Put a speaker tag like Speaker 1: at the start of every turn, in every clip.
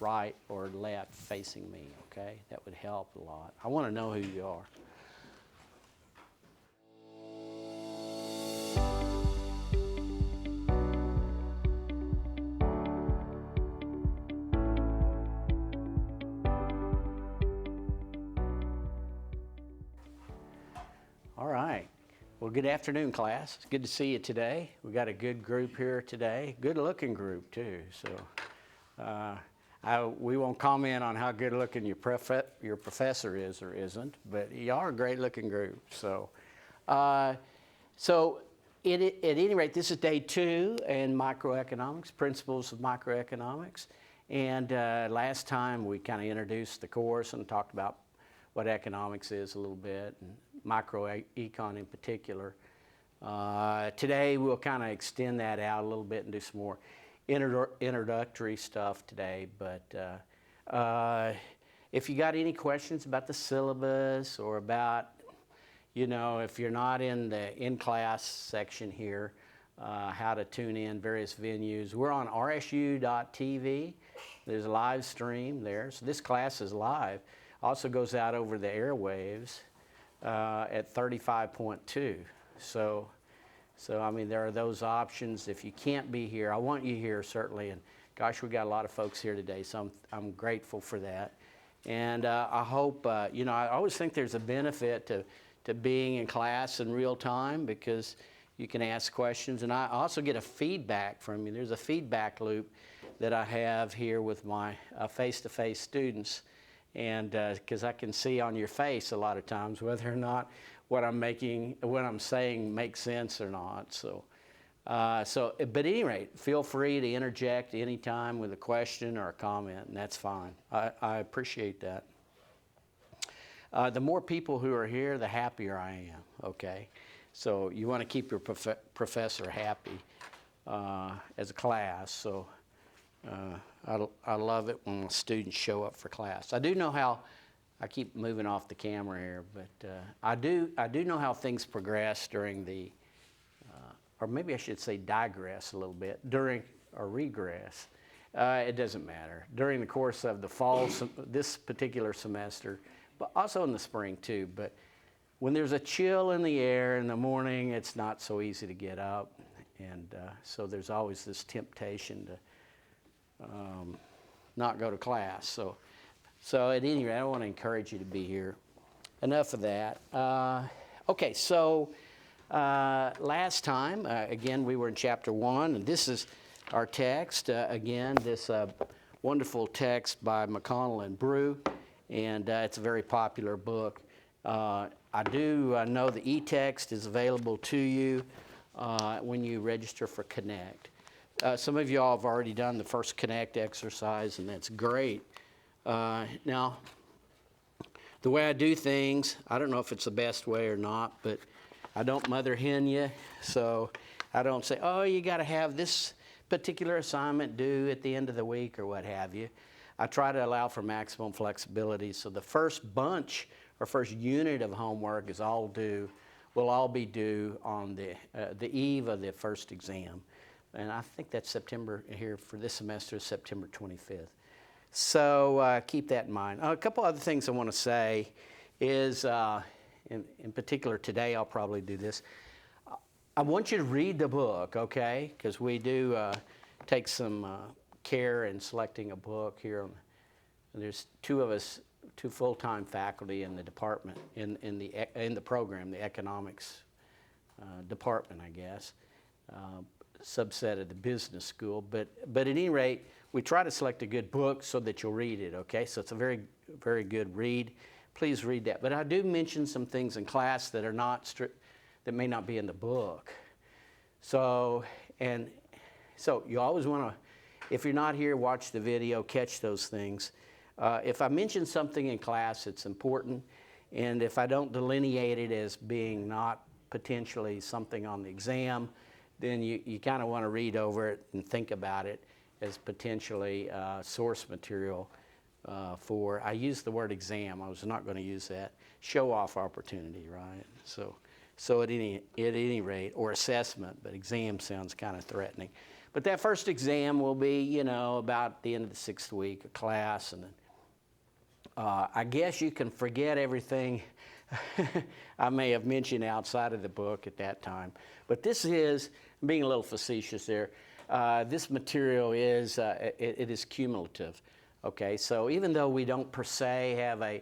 Speaker 1: right or left facing me, okay? That would help a lot. I want to know who you are. All right. Well, good afternoon, class. It's good to see you today. We got a good group here today. Good-looking group, too. So we won't comment on how good-looking your professor is or isn't, but you are a great-looking group. So, at any rate, this is day 2 in microeconomics, principles of microeconomics. And last time we kind of introduced the course and talked about what economics is a little bit, and microecon in particular. Today we'll kind of extend that out a little bit and do some more introductory stuff today. But if you got any questions about the syllabus or about, you know, if you're not in the in-class section here, how to tune in various venues. We're on rsu.tv. There's a live stream there. So this class is live. Also goes out over the airwaves at 35.2. So I mean, there are those options. If you can't be here, I want you here certainly. And gosh, we got a lot of folks here today, so I'm grateful for that. And I hope, you know, I always think there's a benefit to being in class in real time because you can ask questions. And I also get a feedback from you. There's a feedback loop that I have here with my face-to-face students. And because I can see on your face a lot of times whether or not what I'm saying makes sense or not. So, but at any rate, feel free to interject anytime with a question or a comment, and that's fine. I appreciate that. The more people who are here, the happier I am, okay? So you want to keep your professor happy as a class. So I love it when students show up for class. I do know how, I keep moving off the camera here, but I do know how things progress during the, or maybe I should say digress a little bit, during, or regress. It doesn't matter. During the course of the fall, this particular semester, but also in the spring too, but when there's a chill in the air in the morning, it's not so easy to get up. And so there's always this temptation to not go to class. So at any rate, I want to encourage you to be here. Enough of that. Okay, so last time, again, we were in chapter 1, and this is our text. Again, this wonderful text by McConnell and Brew, and it's a very popular book. I do know the e-text is available to you when you register for Connect. Some of you all have already done the first Connect exercise, and that's great. Now, the way I do things, I don't know if it's the best way or not, but I don't mother hen you, so I don't say, oh, you got to have this particular assignment due at the end of the week or what have you. I try to allow for maximum flexibility, so the first bunch or first unit of homework will all be due on the eve of the first exam. And I think that's September here for this semester, September 25th. So keep that in mind. A couple other things I want to say is, in particular today I'll probably do this. I want you to read the book, okay? Because we do take some care in selecting a book here. There's two of us, 2 full-time faculty in the department, in the program, the economics department, I guess. Subset of the business school, but at any rate, we try to select a good book so that you'll read it, okay? So it's a very, very good read. Please read that. But I do mention some things in class that are not that may not be in the book. So you always want to, if you're not here, watch the video, catch those things. If I mention something in class, it's important, and if I don't delineate it as being not potentially something on the exam, then you kind of want to read over it and think about it as potentially source material for, I used the word exam, I was not going to use that, show-off opportunity, right? So at any rate, or assessment, but exam sounds kind of threatening. But that first exam will be, about the end of the 6th week of class. And then I guess you can forget everything I may have mentioned outside of the book at that time. But this is, being a little facetious there, this material is, it is cumulative. Okay, so even though we don't per se have a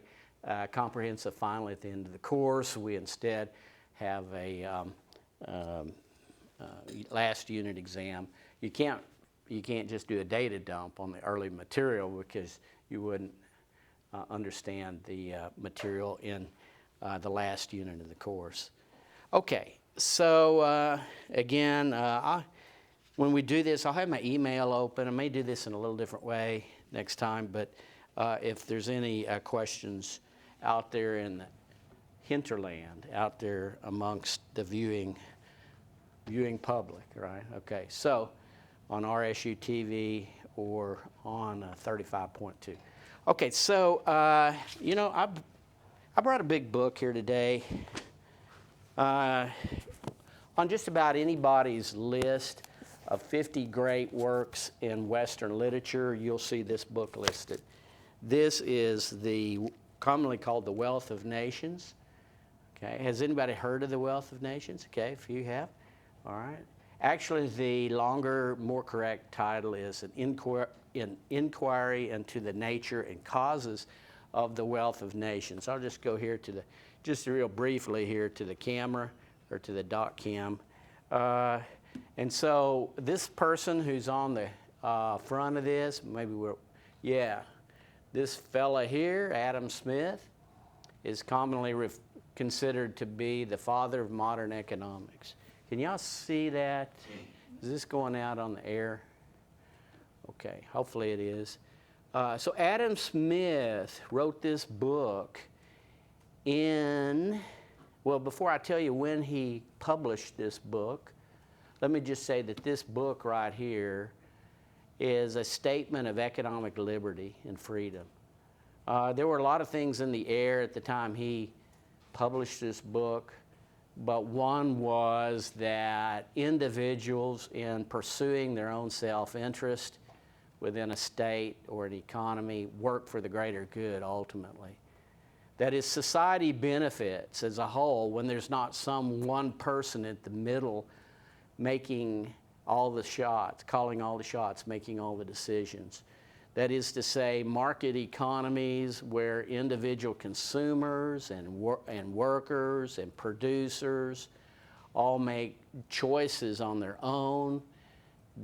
Speaker 1: comprehensive final at the end of the course, we instead have a last unit exam. You can't just do a data dump on the early material because you wouldn't understand the material in the last unit of the course. Okay, so again, when we do this, I'll have my email open. I may do this in a little different way next time, but if there's any questions out there in the hinterland, out there amongst the viewing public, right? Okay, so on RSU TV or on 35.2. Okay, so I brought a big book here today. On just about anybody's list of 50 great works in Western literature, you'll see this book listed. This is commonly called The Wealth of Nations. Okay, has anybody heard of The Wealth of Nations? Okay, if you have, all right. Actually, the longer, more correct title is An Inquiry into the Nature and Causes of the Wealth of Nations. I'll just go here just real briefly here to the camera, or to the dot cam. And so this person who's on the front of this, this fella here, Adam Smith, is commonly considered to be the father of modern economics. Can y'all see that? Is this going out on the air? Okay, hopefully it is. So Adam Smith wrote this book before I tell you when he published this book, let me just say that this book right here is a statement of economic liberty and freedom. There were a lot of things in the air at the time he published this book, but one was that individuals, in pursuing their own self-interest within a state or an economy, work for the greater good ultimately. That is, society benefits as a whole when there's not some one person at the middle making all the shots, calling all the shots, making all the decisions. That is to say, market economies where individual consumers and workers and producers all make choices on their own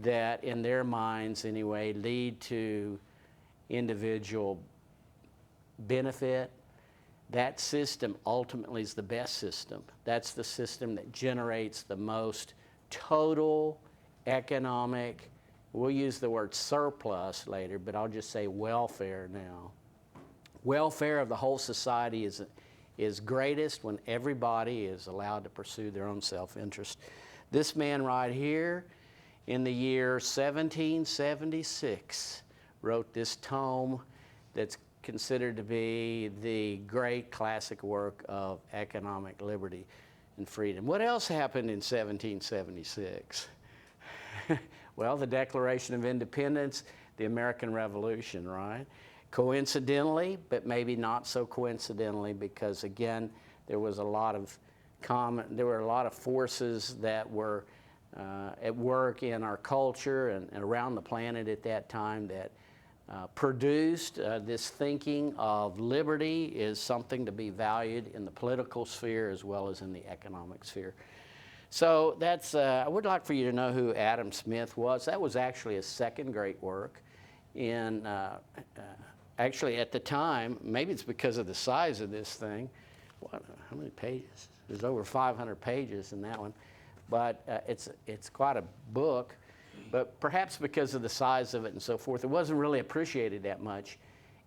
Speaker 1: that, in their minds anyway, lead to individual benefit. That system ultimately is the best system. That's the system that generates the most total economic, we'll use the word surplus later, but I'll just say welfare now. Welfare of the whole society is greatest when everybody is allowed to pursue their own self-interest. This man right here, in the year 1776, wrote this tome that's considered to be the great classic work of economic liberty and freedom. What else happened in 1776? Well, the Declaration of Independence, the American Revolution, right? Coincidentally, but maybe not so coincidentally, because again, there were a lot of forces that were at work in our culture and around the planet at that time that produced this thinking of liberty is something to be valued in the political sphere as well as in the economic sphere. So that's, I would like for you to know who Adam Smith was. That was actually his second great work. Actually at the time, maybe it's because of the size of this thing, how many pages? There's over 500 pages in that one. But it's quite a book. But perhaps because of the size of it and so forth, it wasn't really appreciated that much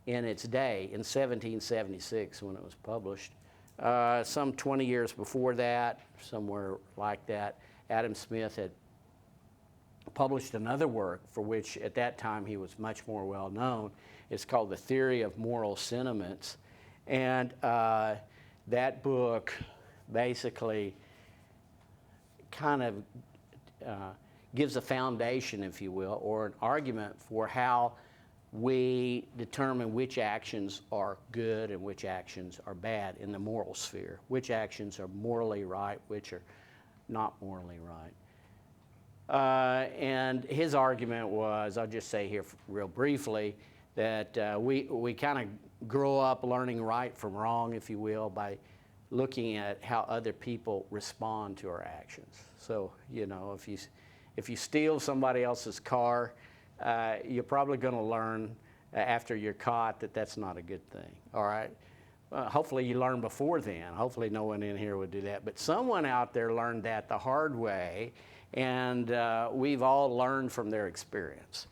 Speaker 1: in its day, in 1776 when it was published. Some 20 years before that, somewhere like that, Adam Smith had published another work for which at that time he was much more well known. It's called The Theory of Moral Sentiments. And that book basically kind of gives a foundation, if you will, or an argument for how we determine which actions are good and which actions are bad in the moral sphere, which actions are morally right, which are not morally right. And his argument was, I'll just say here real briefly, that we kind of grow up learning right from wrong, if you will, by looking at how other people respond to our actions. So, you know, if you steal somebody else's car, you're probably going to learn after you're caught that that's not a good thing, all right? Hopefully you learn before then. Hopefully no one in here would do that. But someone out there learned that the hard way, and we've all learned from their experience.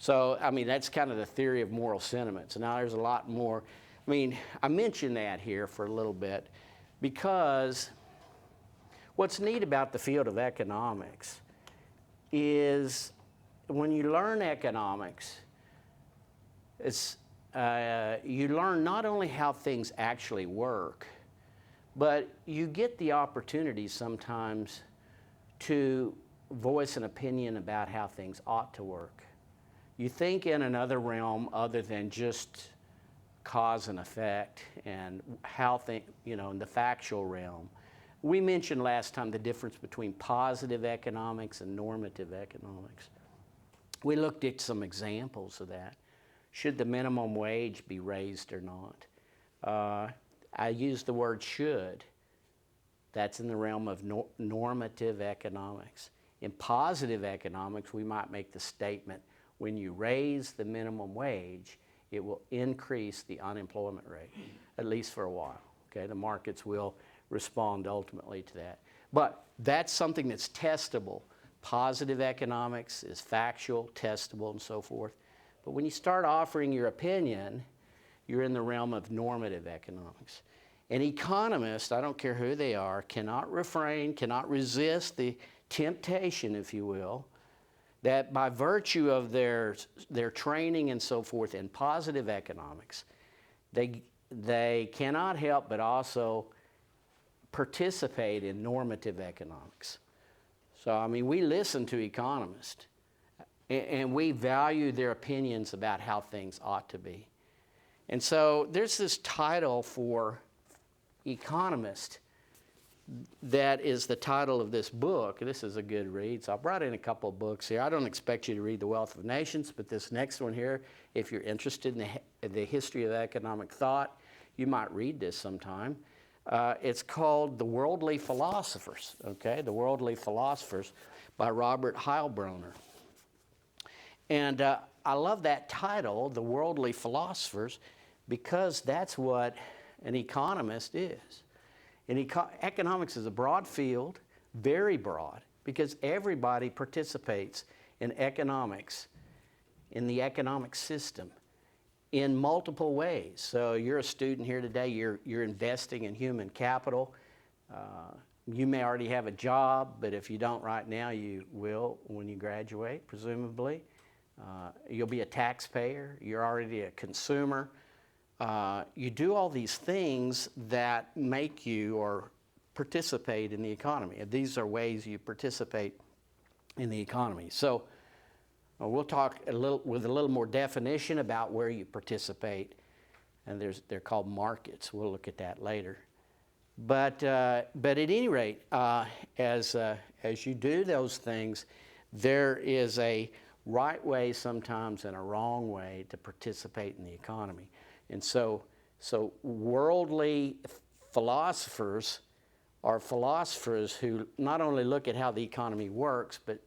Speaker 1: So, I mean, that's kind of the theory of moral sentiments. Now, there's a lot more. I mean, I mentioned that here for a little bit because what's neat about the field of economics is when you learn economics, you learn not only how things actually work, but you get the opportunity sometimes to voice an opinion about how things ought to work. You think in another realm other than just cause and effect and how you know, in the factual realm. We mentioned last time the difference between positive economics and normative economics. We looked at some examples of that. Should the minimum wage be raised or not? I used the word should. That's in the realm of normative economics. In positive economics, we might make the statement, when you raise the minimum wage, it will increase the unemployment rate, at least for a while. Okay, the markets will respond ultimately to that. But that's something that's testable. Positive economics is factual, testable, and so forth. But when you start offering your opinion, you're in the realm of normative economics. An economist, I don't care who they are, cannot refrain, cannot resist the temptation, if you will, that by virtue of their training and so forth in positive economics, they cannot help but also participate in normative economics. So, I mean, we listen to economists, and we value their opinions about how things ought to be. And so there's this title for economist that is the title of this book. This is a good read. So I brought in a couple of books here. I don't expect you to read The Wealth of Nations, but this next one here, if you're interested in the history of economic thought, you might read this sometime. It's called The Worldly Philosophers, okay? The Worldly Philosophers by Robert Heilbroner. And I love that title, The Worldly Philosophers, because that's what an economist is. And economics is a broad field, very broad, because everybody participates in economics, in the economic system, in multiple ways. So you're a student here today, you're investing in human capital. You may already have a job, but if you don't right now, you will when you graduate, presumably. You'll be a taxpayer, you're already a consumer. You do all these things that make you or participate in the economy. And these are ways you participate in the economy. So we'll talk with a little more definition about where you participate, and they're called markets. We'll look at that later. But at any rate, as you do those things, there is a right way sometimes and a wrong way to participate in the economy. And so worldly philosophers are philosophers who not only look at how the economy works, but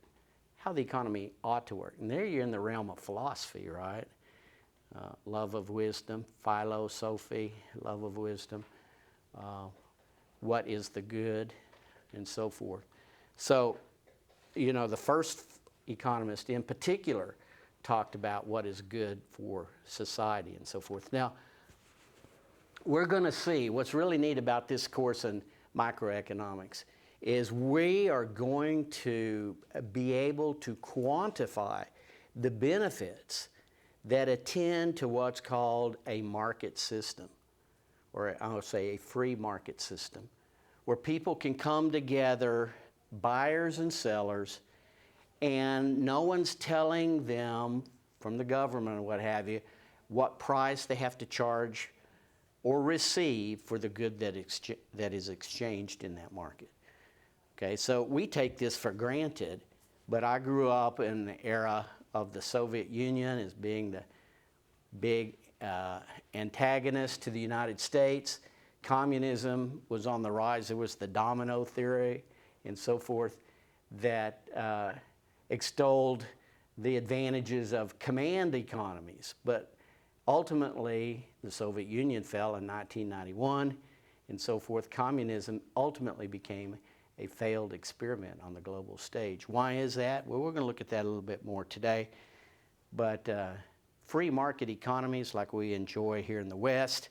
Speaker 1: how the economy ought to work. And there you're in the realm of philosophy, right? Love of wisdom, philosophy, love of wisdom, what is the good, and so forth. So, you know, the first economist in particular talked about what is good for society and so forth. Now, we're going to see what's really neat about this course in microeconomics is we are going to be able to quantify the benefits that attend to what's called a market system, or I'll say a free market system, where people can come together, buyers and sellers, and no one's telling them from the government or what have you what price they have to charge or receive for the good that is exchanged in that market. Okay, so we take this for granted, but I grew up in the era of the Soviet Union as being the big antagonist to the United States. Communism was on the rise. There was the domino theory and so forth that extolled the advantages of command economies. But ultimately, the Soviet Union fell in 1991 and so forth. Communism ultimately became a failed experiment on the global stage. Why is that? Well, we're going to look at that a little bit more today. But free market economies like we enjoy here in the West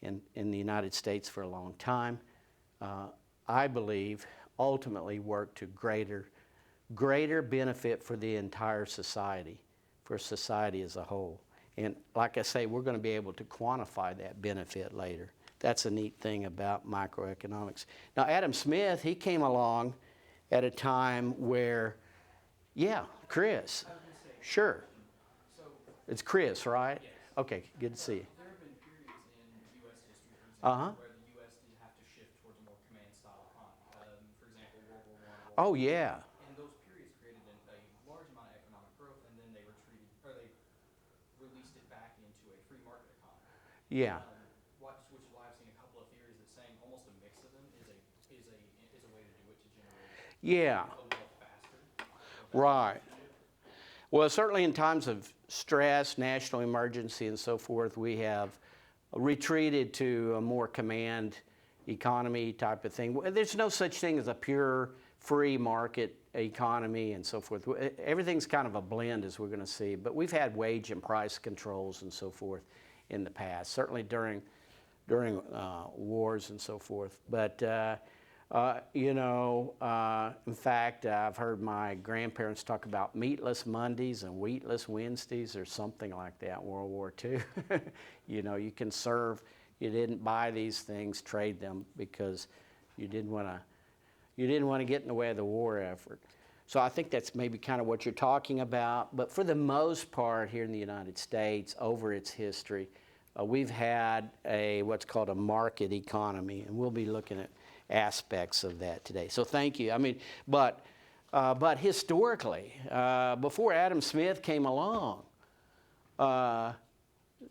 Speaker 1: and in the United States for a long time, I believe ultimately work to greater benefit for the entire society, for society as a whole. And like I say, we're going to be able to quantify that benefit later. That's a neat thing about microeconomics. Now, Adam Smith, he came along at a time where, yeah, Chris. Sure. It's Chris, right?
Speaker 2: Yes.
Speaker 1: Okay, good to see you.
Speaker 2: There have been periods in U.S. history, for example, where the U.S. did have to shift towards a more command-style economy. For example, World War I.
Speaker 1: Oh, yeah.
Speaker 2: And those periods created a large amount of economic growth, and then they released it back into a free market economy.
Speaker 1: Yeah.
Speaker 2: Which is why I've seen a couple of theories that saying almost a mix of them is a way to do it to generate a wealth faster.
Speaker 1: Right. Well, certainly in times of stress, national emergency, and so forth, we have retreated to a more command economy type of thing. There's no such thing as a pure free market economy and so forth. Everything's kind of a blend, as we're going to see. But we've had wage and price controls and so forth in the past, certainly during wars and so forth. But in fact, I've heard my grandparents talk about meatless Mondays and wheatless Wednesdays or something like that in World War II. You can serve, you didn't buy these things, trade them because you didn't want to get in the way of the war effort. So I think that's maybe kind of what you're talking about. But for the most part here in the United States, over its history, we've had what's called a market economy, and we'll be looking at aspects of that today. So thank you. I mean, but historically, before Adam Smith came along,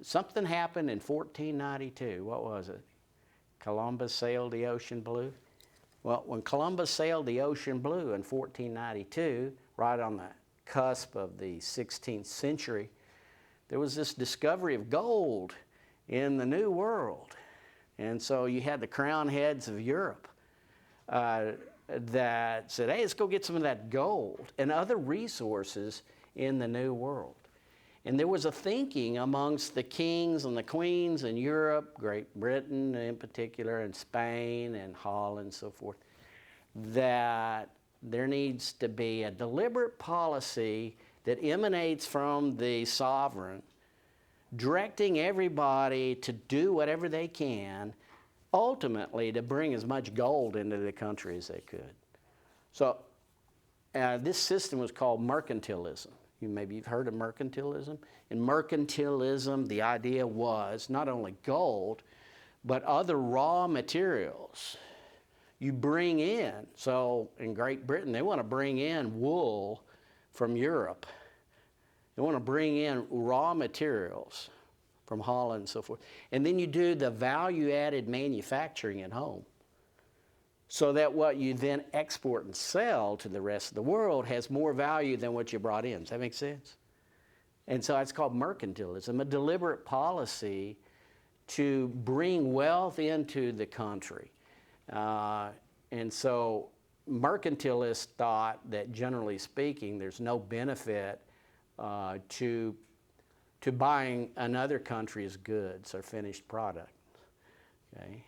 Speaker 1: something happened in 1492. What was it? Columbus sailed the ocean blue. Well, when Columbus sailed the ocean blue in 1492, right on the cusp of the 16th century, there was this discovery of gold in the New World. And so you had the crown heads of Europe that said, hey, let's go get some of that gold and other resources in the New World. And there was a thinking amongst the kings and the queens in Europe, Great Britain in particular, and Spain and Holland and so forth, that there needs to be a deliberate policy that emanates from the sovereign, directing everybody to do whatever they can, ultimately to bring as much gold into the country as they could. So this system was called mercantilism. Maybe you've heard of mercantilism. In mercantilism, the idea was not only gold, but other raw materials you bring in. So in Great Britain, they want to bring in wool from Europe. They want to bring in raw materials from Holland and so forth. And then you do the value-added manufacturing at home, so that what you then export and sell to the rest of the world has more value than what you brought in. Does that make sense? And so it's called mercantilism, a deliberate policy to bring wealth into the country. And so mercantilists thought that, generally speaking, there's no benefit to buying another country's goods or finished product. Okay?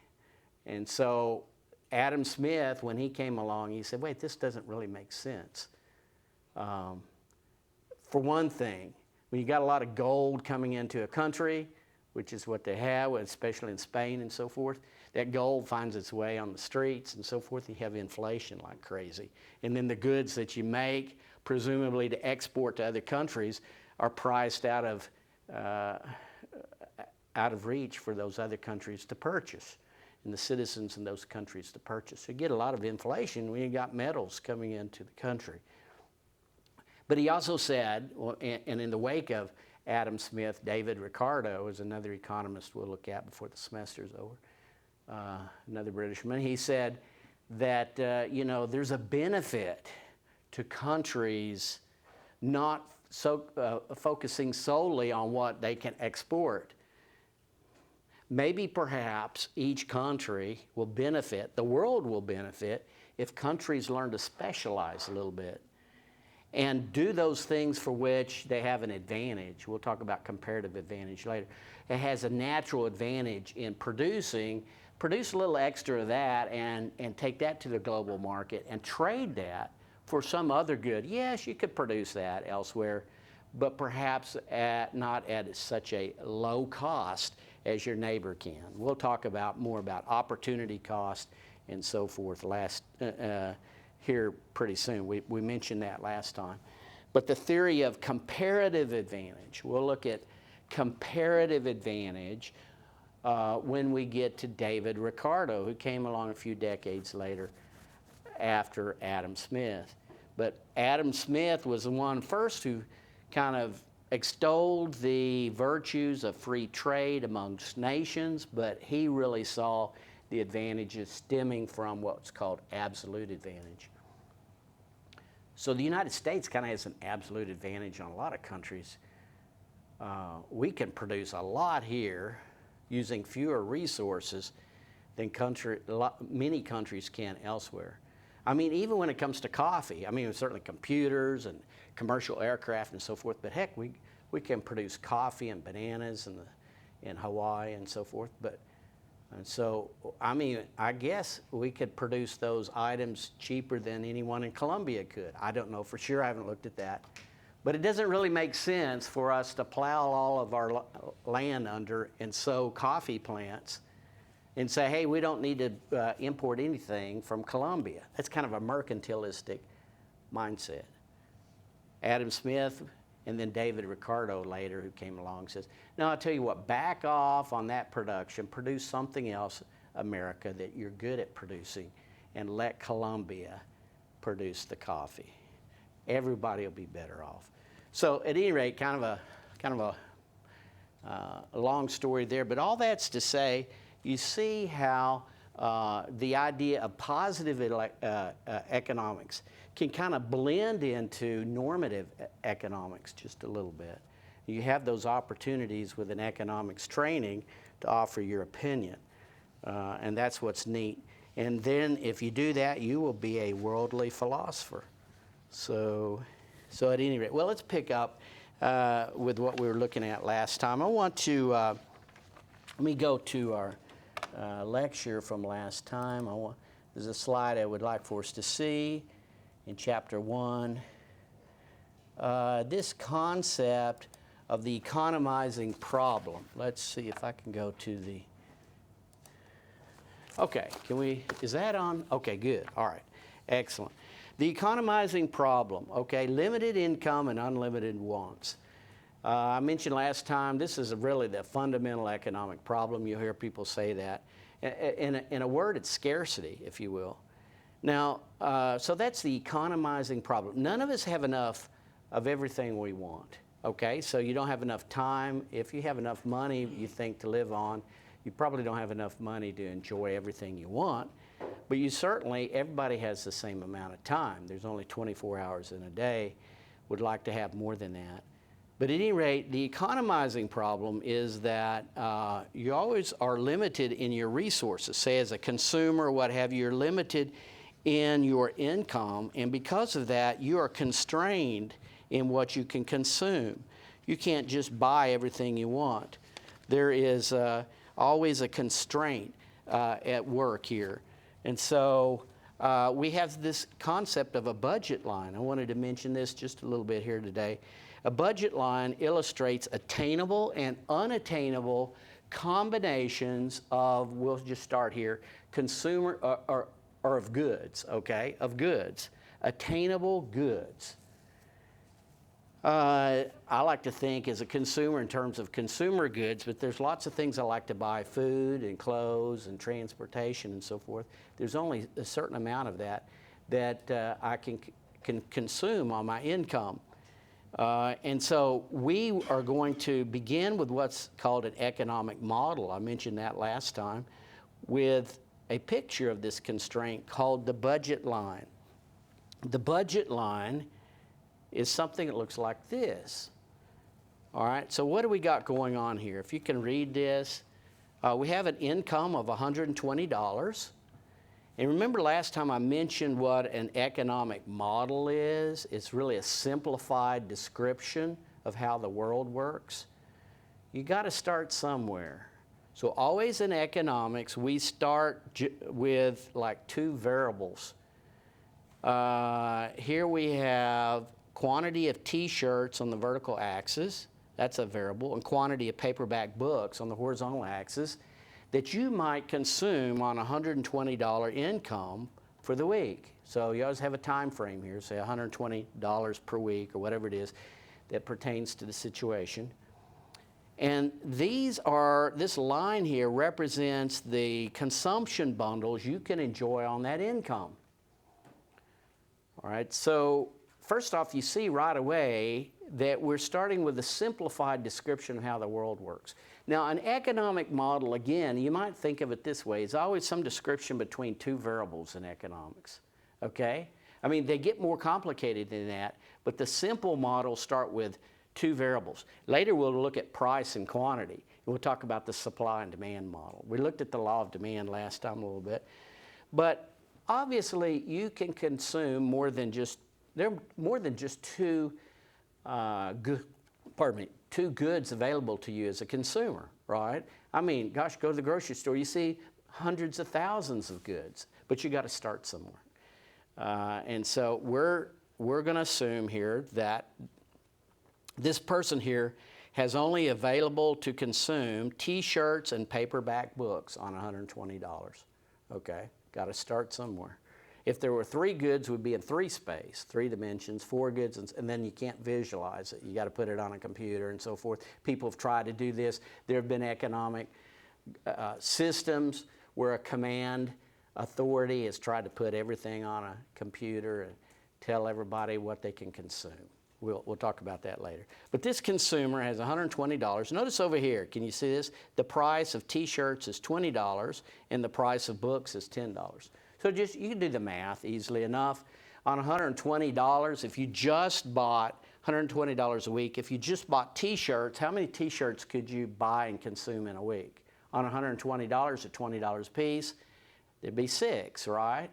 Speaker 1: And so Adam Smith, when he came along, he said, wait, this doesn't really make sense. For one thing, when you got a lot of gold coming into a country, which is what they have, especially in Spain and so forth, that gold finds its way on the streets and so forth. You have inflation like crazy. And then the goods that you make presumably to export to other countries, are priced out of reach for those other countries to purchase, and the citizens in those countries to purchase. So you get a lot of inflation when you got metals coming into the country. But he also said, and in the wake of Adam Smith, David Ricardo is another economist we'll look at before the semester's over, another Britishman. He said that, there's a benefit to countries not focusing solely on what they can export. Maybe perhaps each country will benefit, the world will benefit, if countries learn to specialize a little bit and do those things for which they have an advantage. We'll talk about comparative advantage later. It has a natural advantage in produce a little extra of that and take that to the global market and trade that for some other good. Yes, you could produce that elsewhere, but perhaps not at such a low cost as your neighbor can. We'll talk more about opportunity cost and so forth here pretty soon. We mentioned that last time. But the theory of comparative advantage, we'll look at comparative advantage when we get to David Ricardo, who came along a few decades later after Adam Smith. But Adam Smith was the one first who kind of extolled the virtues of free trade amongst nations, but he really saw the advantages stemming from what's called absolute advantage. So the United States kind of has an absolute advantage on a lot of countries. We can produce a lot here using fewer resources than many countries can elsewhere. I mean, even when it comes to coffee, certainly computers and commercial aircraft and so forth, but heck, we can produce coffee and bananas in Hawaii and so forth. I guess we could produce those items cheaper than anyone in Colombia could. I don't know for sure, I haven't looked at that. But it doesn't really make sense for us to plow all of our land under and sow coffee plants and say, hey, we don't need to import anything from Colombia. That's kind of a mercantilistic mindset. Adam Smith and then David Ricardo later, who came along, says, no, I'll tell you what, back off on that production, produce something else, America, that you're good at producing, and let Colombia produce the coffee. Everybody will be better off. So at any rate, kind of a long story there, but all that's to say, you see how the idea of positive economics can kind of blend into normative economics just a little bit. You have those opportunities with an economics training to offer your opinion, and that's what's neat. And then if you do that, you will be a worldly philosopher. So at any rate, well, let's pick up with what we were looking at last time. I want to, let me go to our lecture from last time. There's a slide I would like for us to see in chapter 1. This concept of the economizing problem. Let's see if I can go to the, okay, is that on? Okay, good, all right, excellent. The economizing problem, okay, limited income and unlimited wants. I mentioned last time, this is really the fundamental economic problem. You'll hear people say that. In a word, it's scarcity, if you will. Now, so that's the economizing problem. None of us have enough of everything we want, okay? So you don't have enough time. If you have enough money, you think, to live on, you probably don't have enough money to enjoy everything you want. But everybody has the same amount of time. There's only 24 hours in a day. Would like to have more than that. But at any rate, the economizing problem is that you always are limited in your resources. Say as a consumer, what have you, you're limited in your income, and because of that, you are constrained in what you can consume. You can't just buy everything you want. There is always a constraint at work here. And so we have this concept of a budget line. I wanted to mention this just a little bit here today. A budget line illustrates attainable and unattainable combinations of, we'll just start here, consumer or of goods, okay, of goods, attainable goods. I like to think as a consumer in terms of consumer goods, but there's lots of things I like to buy, food and clothes and transportation and so forth. There's only a certain amount of that I can consume on my income. And so we are going to begin with what's called an economic model. I mentioned that last time, with a picture of this constraint called the budget line. The budget line is something that looks like this. All right, so what do we got going on here? If you can read this, we have an income of $120. And remember last time I mentioned what an economic model is? It's really a simplified description of how the world works. You got to start somewhere. So always in economics, we start with like two variables. Here we have quantity of T-shirts on the vertical axis, that's a variable, and quantity of paperback books on the horizontal axis that you might consume on a $120 income for the week. So you always have a time frame here, say $120 per week or whatever it is that pertains to the situation. And this line here represents the consumption bundles you can enjoy on that income. All right, so first off, you see right away that we're starting with a simplified description of how the world works. Now, an economic model, again, you might think of it this way. It's always some description between two variables in economics, okay? I mean, they get more complicated than that, but the simple models start with two variables. Later, we'll look at price and quantity. And we'll talk about the supply and demand model. We looked at the law of demand last time a little bit. But obviously, you can consume more than just, there are more than just two goods available to you as a consumer, right? I mean, gosh, go to the grocery store, you see hundreds of thousands of goods, but you got to start somewhere. And so we're going to assume here that this person here has only available to consume T-shirts and paperback books on $120. Okay, got to start somewhere. If there were three goods, it would be in three space, three dimensions, four goods, and then you can't visualize it. You got to put it on a computer and so forth. People have tried to do this. There have been economic systems where a command authority has tried to put everything on a computer and tell everybody what they can consume. We'll talk about that later. But this consumer has $120. Notice over here, can you see this? The price of T-shirts is $20 and the price of books is $10. So just, you can do the math easily enough. On $120, if you just bought $120 a week, if you just bought T-shirts, how many T-shirts could you buy and consume in a week? On $120 at $20 a piece, there'd be 6, right?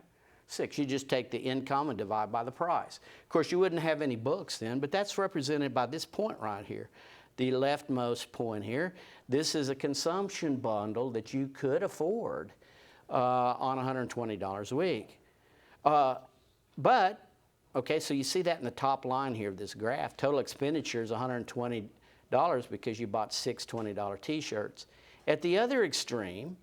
Speaker 1: 6. You just take the income and divide by the price. Of course, you wouldn't have any books then, but that's represented by this point right here. The leftmost point here. This is a consumption bundle that you could afford on $120 a week. But, okay, so you see that in the top line here of this graph. Total expenditure is $120 because you bought 6 $20 T-shirts. At the other extreme,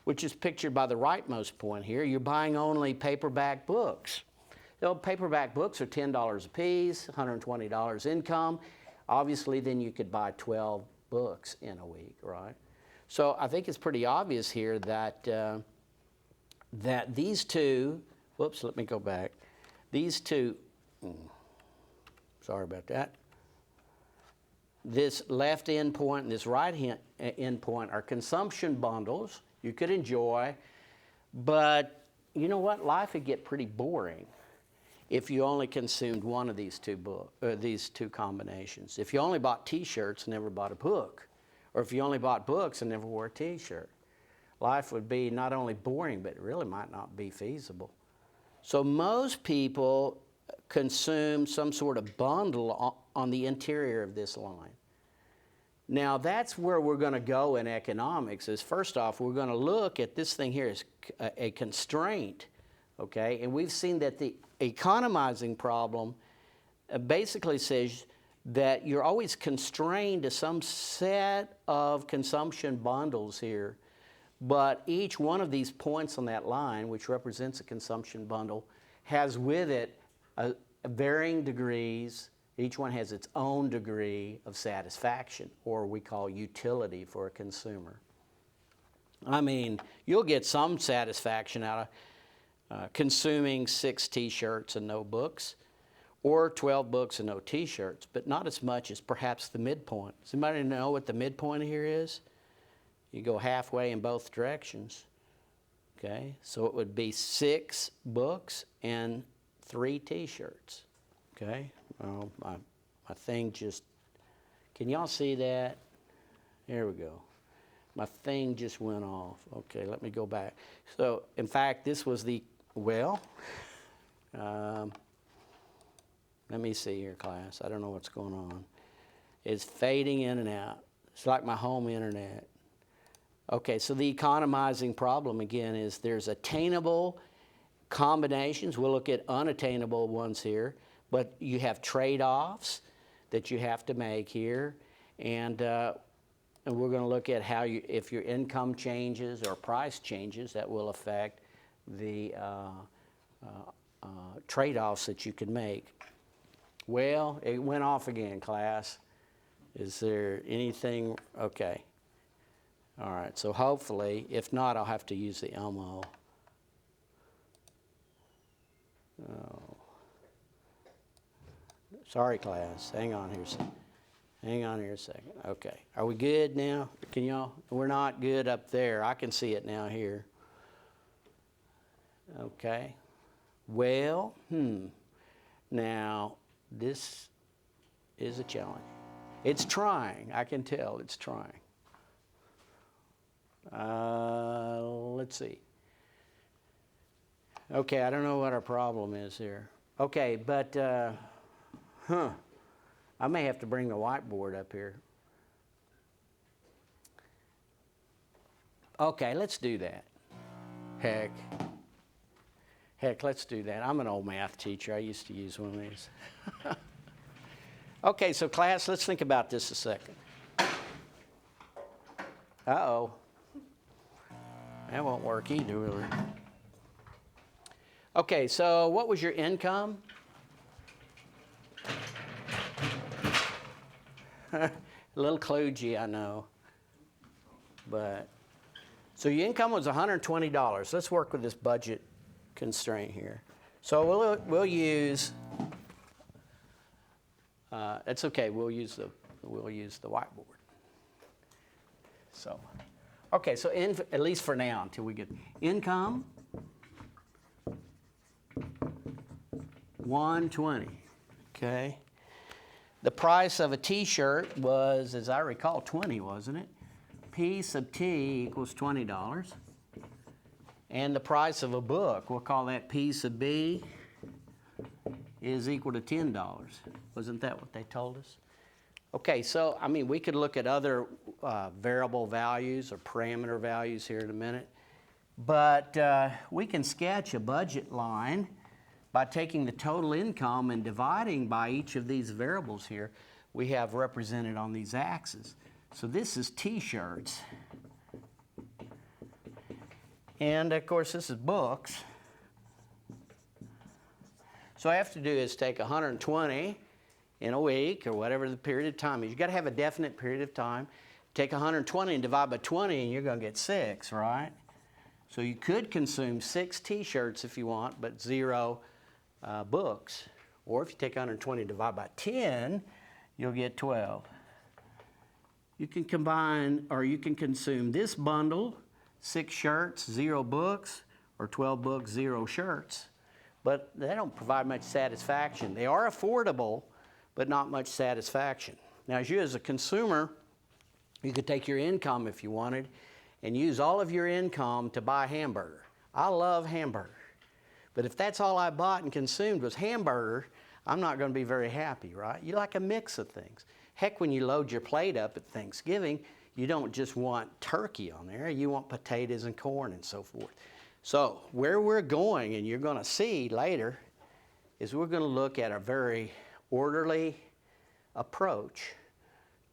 Speaker 1: which is pictured by the rightmost point here, you're buying only paperback books. So paperback books are $10 a piece, $120 income. Obviously, then you could buy 12 books in a week, right? So I think it's pretty obvious here that that these two, whoops, let me go back. These two, sorry about that. This left end point and this right end point are consumption bundles you could enjoy, but you know what? Life would get pretty boring if you only consumed one of these two combinations. If you only bought T-shirts and never bought a book, or if you only bought books and never wore a T-shirt, life would be not only boring, but it really might not be feasible. So most people consume some sort of bundle on the interior of this line. Now that's where we're going to go in economics. Is first off, we're going to look at this thing here as a constraint, okay? And we've seen that the economizing problem basically says that you're always constrained to some set of consumption bundles here, but each one of these points on that line, which represents a consumption bundle, has with it varying degrees Each one has its own degree of satisfaction, or we call utility for a consumer. I mean, you'll get some satisfaction out of consuming 6 T-shirts and no books, or 12 books and no T-shirts, but not as much as perhaps the midpoint. Does anybody know what the midpoint here is? You go halfway in both directions. Okay, so it would be 6 books and 3 T-shirts. Okay, well, my thing just, can y'all see that? There we go. My thing just went off. Okay, let me go back. So, in fact, this was the, well, let me see here, class. I don't know what's going on. It's fading in and out. It's like my home internet. Okay, so the economizing problem, again, is there's attainable combinations. We'll look at unattainable ones here, but you have trade-offs that you have to make here, and we're going to look at how you, if your income changes or price changes, that will affect the trade-offs that you can make. Well, it went off again, class. Is there anything? Okay. All right, so hopefully, if not, I'll have to use the Elmo. Oh. Sorry, class. Hang on here a second. Hang on here a second. Okay. Are we good now? Can y'all? We're not good up there. I can see it now here. Okay. Well, now, this is a challenge. It's trying. I can tell it's trying. Let's see. Okay, I don't know what our problem is here. Okay, but, I may have to bring the whiteboard up here. Okay, let's do that. Heck, let's do that. I'm an old math teacher. I used to use one of these. Okay, so class, let's think about this a second. Uh-oh. That won't work either, will it? Okay, so what was your income? A little kludgy, I know. But, so your income was $120. Let's work with this budget constraint here. So we'll use, that's okay, we'll use the whiteboard. So, okay, so at least for now, until we get income, 120, okay? The price of a T-shirt was, as I recall, 20, wasn't it? P sub T equals $20. And the price of a book, we'll call that P sub B, is equal to $10. Wasn't that what they told us? Okay, so, I mean, we could look at other variable values or parameter values here in a minute. But we can sketch a budget line by taking the total income and dividing by each of these variables here we have represented on these axes. So this is T-shirts. And, of course, this is books. So what I have to do is take 120 in a week or whatever the period of time is. You've got to have a definite period of time. Take 120 and divide by 20 and you're going to get 6, right? So you could consume 6 T-shirts if you want, but 0 books. Or if you take 120 and divide by 10, you'll get 12. You can combine, or you can consume this bundle, 6 shirts, 0 books, or 12 books, 0 shirts. But they don't provide much satisfaction. They are affordable, but not much satisfaction. Now, as you as a consumer, you could take your income if you wanted and use all of your income to buy a hamburger. I love hamburger. But if that's all I bought and consumed was hamburger, I'm not going to be very happy, right? You like a mix of things. Heck, when you load your plate up at Thanksgiving, you don't just want turkey on there. You want potatoes and corn and so forth. So where we're going, and you're going to see later, is we're going to look at a very orderly approach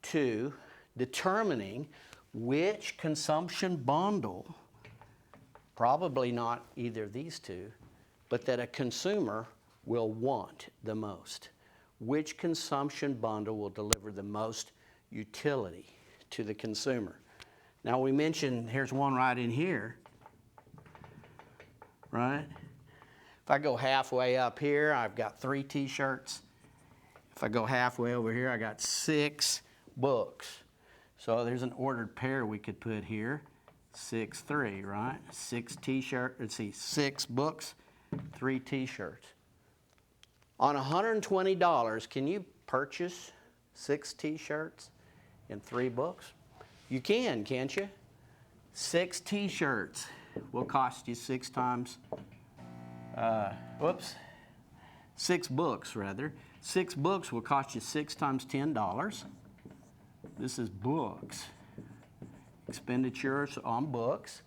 Speaker 1: to determining which consumption bundle, probably not either of these two, but that a consumer will want the most. which consumption bundle will deliver the most utility to the consumer. Now we mentioned, here's one right in here, right? If I go halfway up here, I've got 3 t-shirts. If I go halfway over here, I got 6 books. So there's an ordered pair we could put here. 6, 3, right? 6 t-shirts, let's see, 6 books, 3 t-shirts. On $120, can you purchase 6 t-shirts and 3 books? You can, can't you? 6 t-shirts will cost you 6 times, 6 books rather. 6 books will cost you 6 times $10. This is books. Expenditures on books.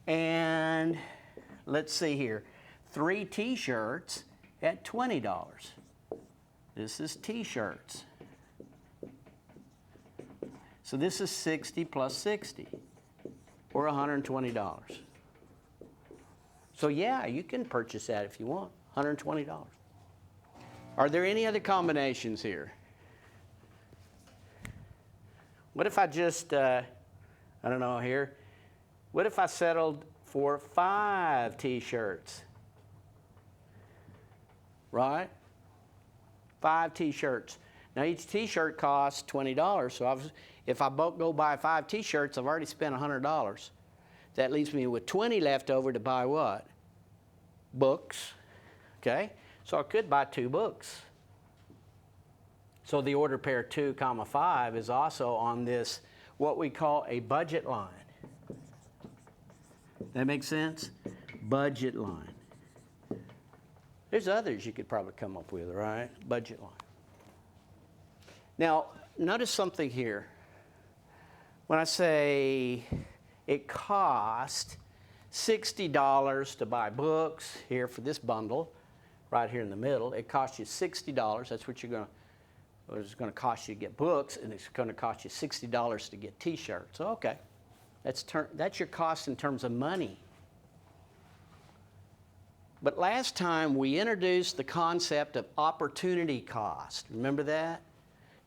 Speaker 1: And let's see here. 3 t-shirts at $20. This is t-shirts. So this is 60 plus 60, or $120. So yeah, you can purchase that if you want, $120. Are there any other combinations here? What if I just, I don't know here, what if I settled for 5 t-shirts? Right? 5 t-shirts. Now each t-shirt costs $20, so if I go buy 5 t-shirts, I've already spent $100. That leaves me with 20 left over to buy what? Books. Okay? So I could buy 2 books. So the order pair 2, 5 is also on this, what we call a budget line. That makes sense? Budget line. There's others you could probably come up with, right? Budget line. Now, notice something here. When I say it cost $60 to buy books here for this bundle, right here in the middle, it costs you $60. That's what it's going to cost you to get books, and it's going to cost you $60 to get t-shirts. So, okay, that's your cost in terms of money. But last time we introduced the concept of opportunity cost. Remember that?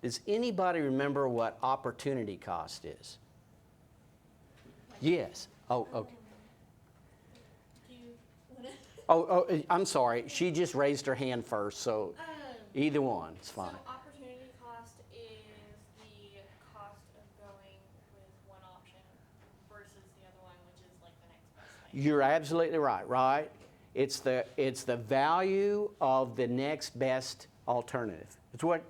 Speaker 1: Does anybody remember what opportunity cost is? Yes. Oh, okay. I'm sorry. She just raised her hand first, so either one, it's fine.
Speaker 3: So opportunity cost is the cost of going with one option versus the other one, which is like the next best thing.
Speaker 1: You're absolutely right, right? It's the value of the next best alternative. It's what,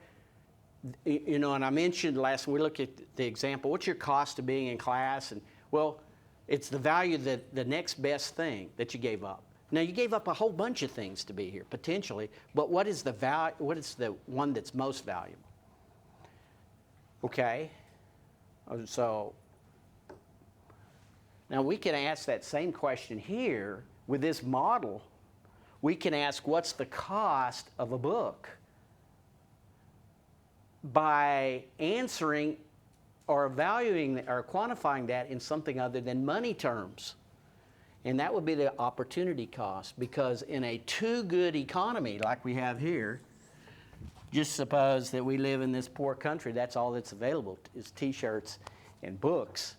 Speaker 1: you know, and I mentioned last time we looked at the example, what's your cost of being in class? And well, it's the value that the next best thing that you gave up. Now you gave up a whole bunch of things to be here, potentially, but what is the value, what is the one that's most valuable? Okay? So now we can ask that same question here. With this model, we can ask what's the cost of a book by answering or valuing or quantifying that in something other than money terms. And that would be the opportunity cost, because in a too good economy like we have here, just suppose that we live in this poor country, that's all that's available is t-shirts and books.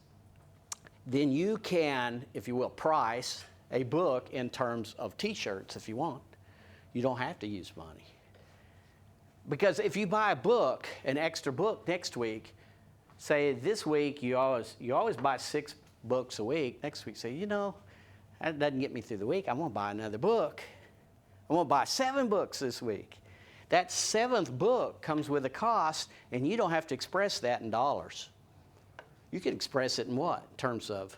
Speaker 1: Then you can, if you will, price a book in terms of t-shirts if you want. You don't have to use money. Because if you buy a book, an extra book next week, say this week you always buy 6 books a week, next week say, you know, that doesn't get me through the week, I'm going to buy another book. I'm going to buy 7 books this week. That 7th book comes with a cost, and you don't have to express that in dollars. You can express it in what? In terms of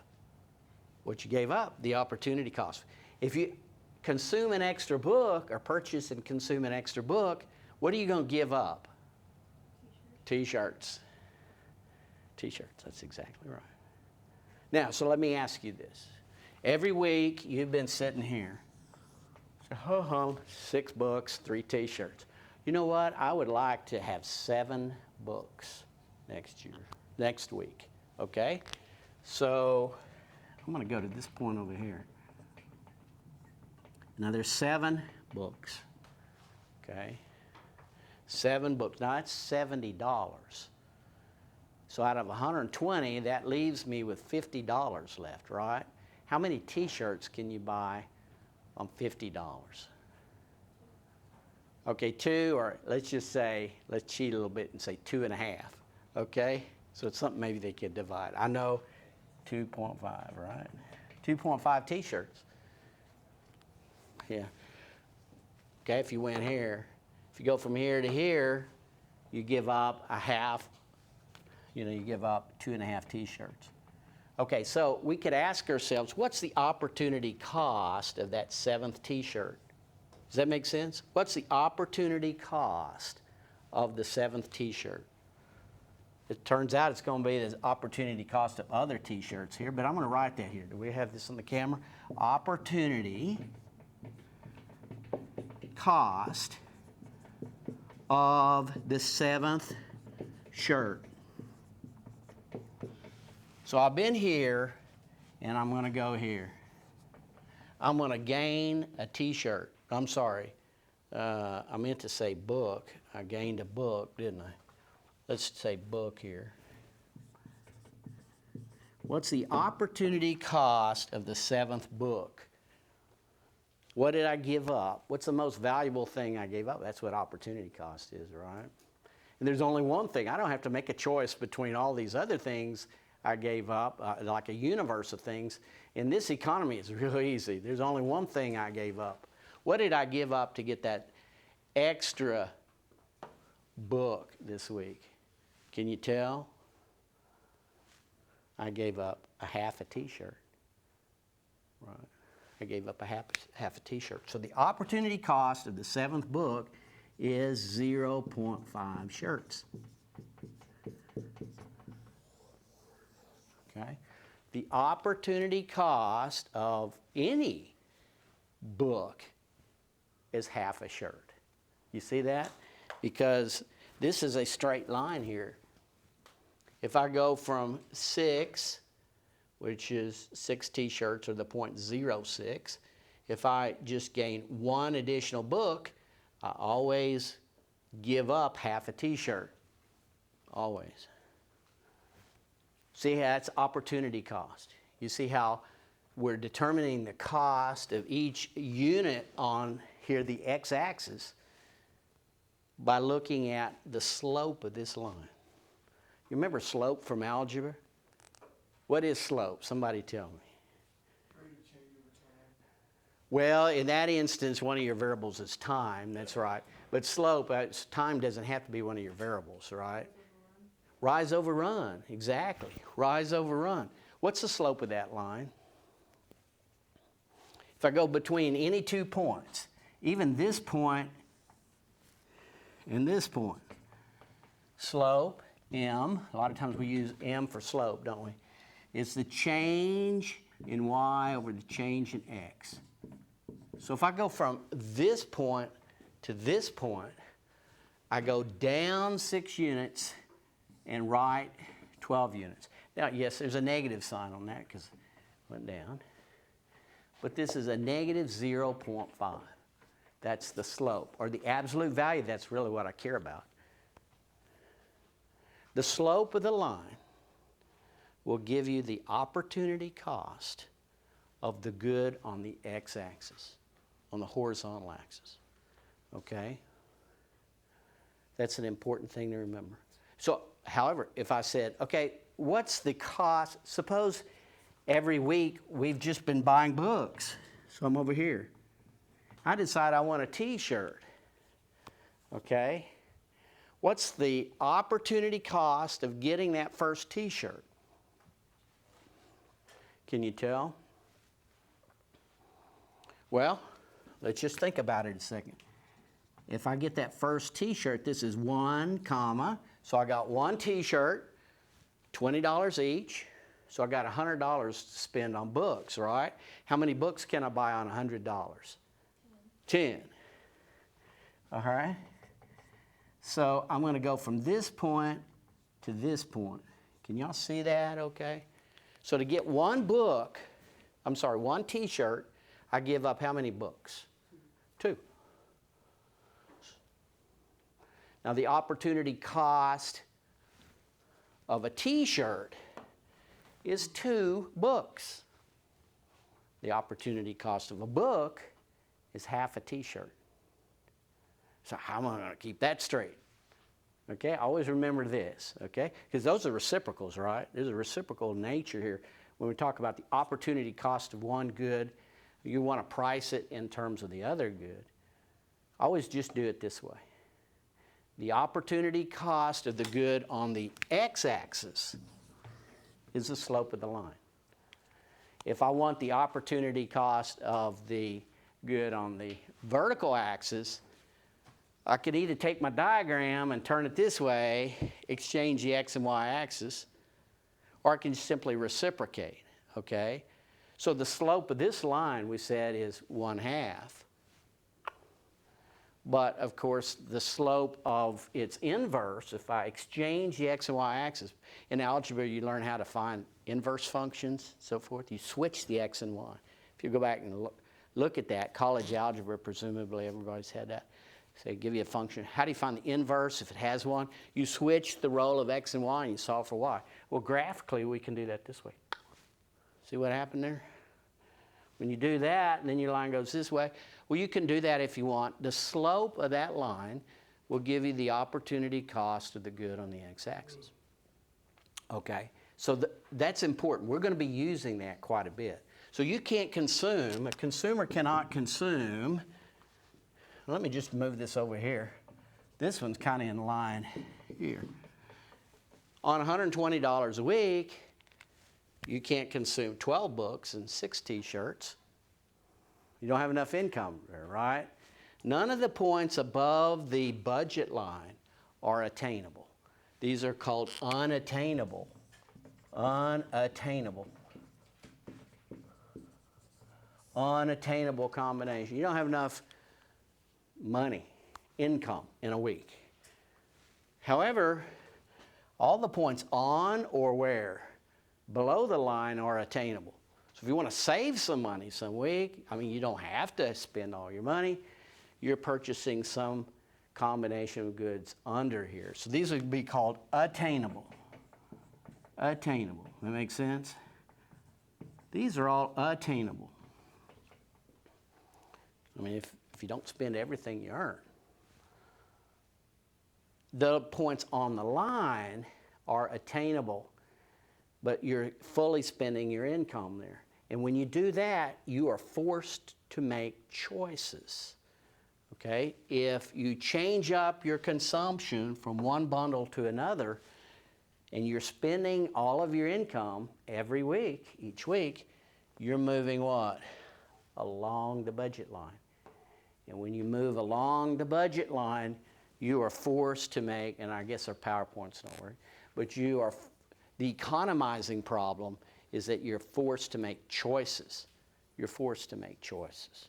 Speaker 1: what you gave up, the opportunity cost. If you consume an extra book or purchase and consume an extra book, what are you going to give up? T-shirts. T-shirts, that's exactly right. Now, so let me ask you this. Every week you've been sitting here. So, 6 books, 3 t-shirts. You know what? I would like to have 7 books next week. Okay? So I'm going to go to this point over here. Now there's 7 books. Okay? 7 books. Now that's $70. So out of 120, that leaves me with $50 left, right? How many t-shirts can you buy on $50? Okay, 2, or let's just say, let's cheat a little bit and say 2.5, okay? So it's something maybe they could divide. I know 2.5, right? 2.5 t-shirts. Yeah. Okay, if you went here, if you go from here to here, you give up a half, you give up 2.5 t-shirts. Okay, so we could ask ourselves, what's the opportunity cost of that 7th t-shirt? Does that make sense? What's the opportunity cost of the 7th t-shirt? It turns out it's going to be the opportunity cost of other t-shirts here, but I'm going to write that here. Do we have this on the camera? Opportunity cost of the 7th shirt. So I've been here, and I'm going to go here. I'm going to gain a t-shirt. I'm sorry. I meant to say book. I gained a book, didn't I? Let's say book here. What's the opportunity cost of the 7th book? What did I give up? What's the most valuable thing I gave up? That's what opportunity cost is, right? And there's only one thing. I don't have to make a choice between all these other things I gave up, like a universe of things. In this economy, it's really easy. There's only one thing I gave up. What did I give up to get that extra book this week? Can you tell? I gave up a half a t-shirt. Right. I gave up a half a t-shirt. So the opportunity cost of the 7th book is 0.5 shirts. Okay? The opportunity cost of any book is half a shirt. You see that? Because this is a straight line here. If I go from 6, which is 6 t-shirts, or the 0.06, if I just gain 1 additional book, I always give up half a t-shirt. Always. See how that's opportunity cost. You see how we're determining the cost of each unit on here, the x-axis, by looking at the slope of this line. You remember slope from algebra? What is slope? Somebody tell me.
Speaker 4: Rate of change over time.
Speaker 1: Well, in that instance, one of your variables is time. That's right. But slope, time doesn't have to be one of your variables, right? Rise over run. Exactly. Rise over run. What's the slope of that line? If I go between any 2 points, even this point and this point, slope, m, a lot of times we use m for slope, don't we? It's the change in y over the change in x. So if I go from this point to this point, I go down 6 units and right 12 units. Now, yes, there's a negative sign on that because it went down. But this is a negative 0.5. That's the slope, or the absolute value. That's really what I care about. The slope of the line will give you the opportunity cost of the good on the x-axis, on the horizontal axis. Okay? That's an important thing to remember. So, however, if I said, okay, what's the cost? Suppose every week we've just been buying books. So I'm over here. I decide I want a t-shirt. Okay? What's the opportunity cost of getting that first t-shirt? Can you tell? Well, let's just think about it a second. If I get that first t-shirt, this is 1, comma, so I got 1 t-shirt, $20 each, so I got $100 to spend on books, right? How many books can I buy on $100? 10. All right? So I'm going to go from this point to this point. Can y'all see that okay? So to get 1 book, 1 t-shirt, I give up how many books? 2. Now the opportunity cost of a t-shirt is 2 books. The opportunity cost of a book is half a t-shirt. So how am I going to keep that straight? Okay, always remember this, okay? Because those are reciprocals, right? There's a reciprocal nature here. When we talk about the opportunity cost of one good, you want to price it in terms of the other good. Always just do it this way. The opportunity cost of the good on the x-axis is the slope of the line. If I want the opportunity cost of the good on the vertical axis, I could either take my diagram and turn it this way, exchange the x and y axis, or I can simply reciprocate, okay? So the slope of this line, we said, is 1/2. But of course, the slope of its inverse, if I exchange the x and y axis, in algebra you learn how to find inverse functions, so forth. You switch the x and y. If you go back and look at that, college algebra, presumably everybody's had that. Say, give you a function. How do you find the inverse if it has one? You switch the role of x and y and you solve for y. Well, graphically, we can do that this way. See what happened there? When you do that, and then your line goes this way, well, you can do that if you want. The slope of that line will give you the opportunity cost of the good on the x-axis. Okay, so that's important. We're going to be using that quite a bit. So you can't consume, a consumer cannot consume. Let me just move this over here. This one's kind of in line here. On $120 a week, you can't consume 12 books and 6 t-shirts. You don't have enough income there, right? None of the points above the budget line are attainable. These are called unattainable. Unattainable. Unattainable combination. You don't have enough money, income in a week. However, all the points on or where? Below the line are attainable. So if you want to save some money some week, I mean, you don't have to spend all your money. You're purchasing some combination of goods under here. So these would be called attainable. Attainable. That makes sense? These are all attainable. I mean, if you don't spend everything you earn. The points on the line are attainable, but you're fully spending your income there. And when you do that, you are forced to make choices. Okay? If you change up your consumption from one bundle to another, and you're spending all of your income every week, each week, you're moving what? Along the budget line. And when you move along the budget line, you are forced to make, and I guess our PowerPoints don't work, but you are, the economizing problem is that you're forced to make choices. You're forced to make choices.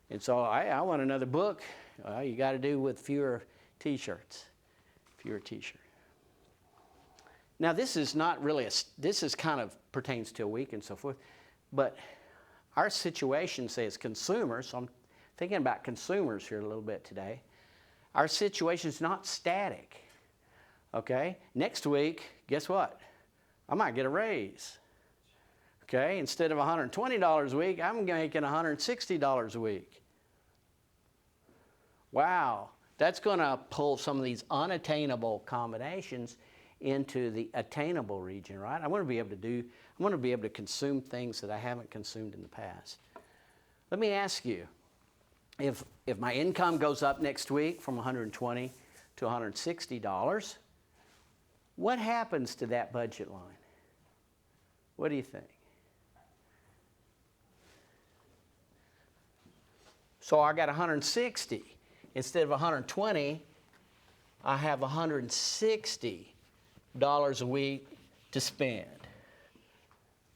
Speaker 1: And so I want another book. You got to do with fewer t-shirts. Fewer t-shirts. Now this is not really, this is kind of pertains to a week and so forth, but our situation, say, as consumers, so I'm thinking about consumers here a little bit today. Our situation is not static, okay? Next week, guess what? I might get a raise, okay? Instead of $120 a week, I'm making $160 a week. Wow, that's going to pull some of these unattainable combinations into the attainable region, right? I want to be able to consume things that I haven't consumed in the past. Let me ask you, if my income goes up next week from $120 to $160, what happens to that budget line? What do you think? So I got 160. Instead of 120, I have $160 a week to spend.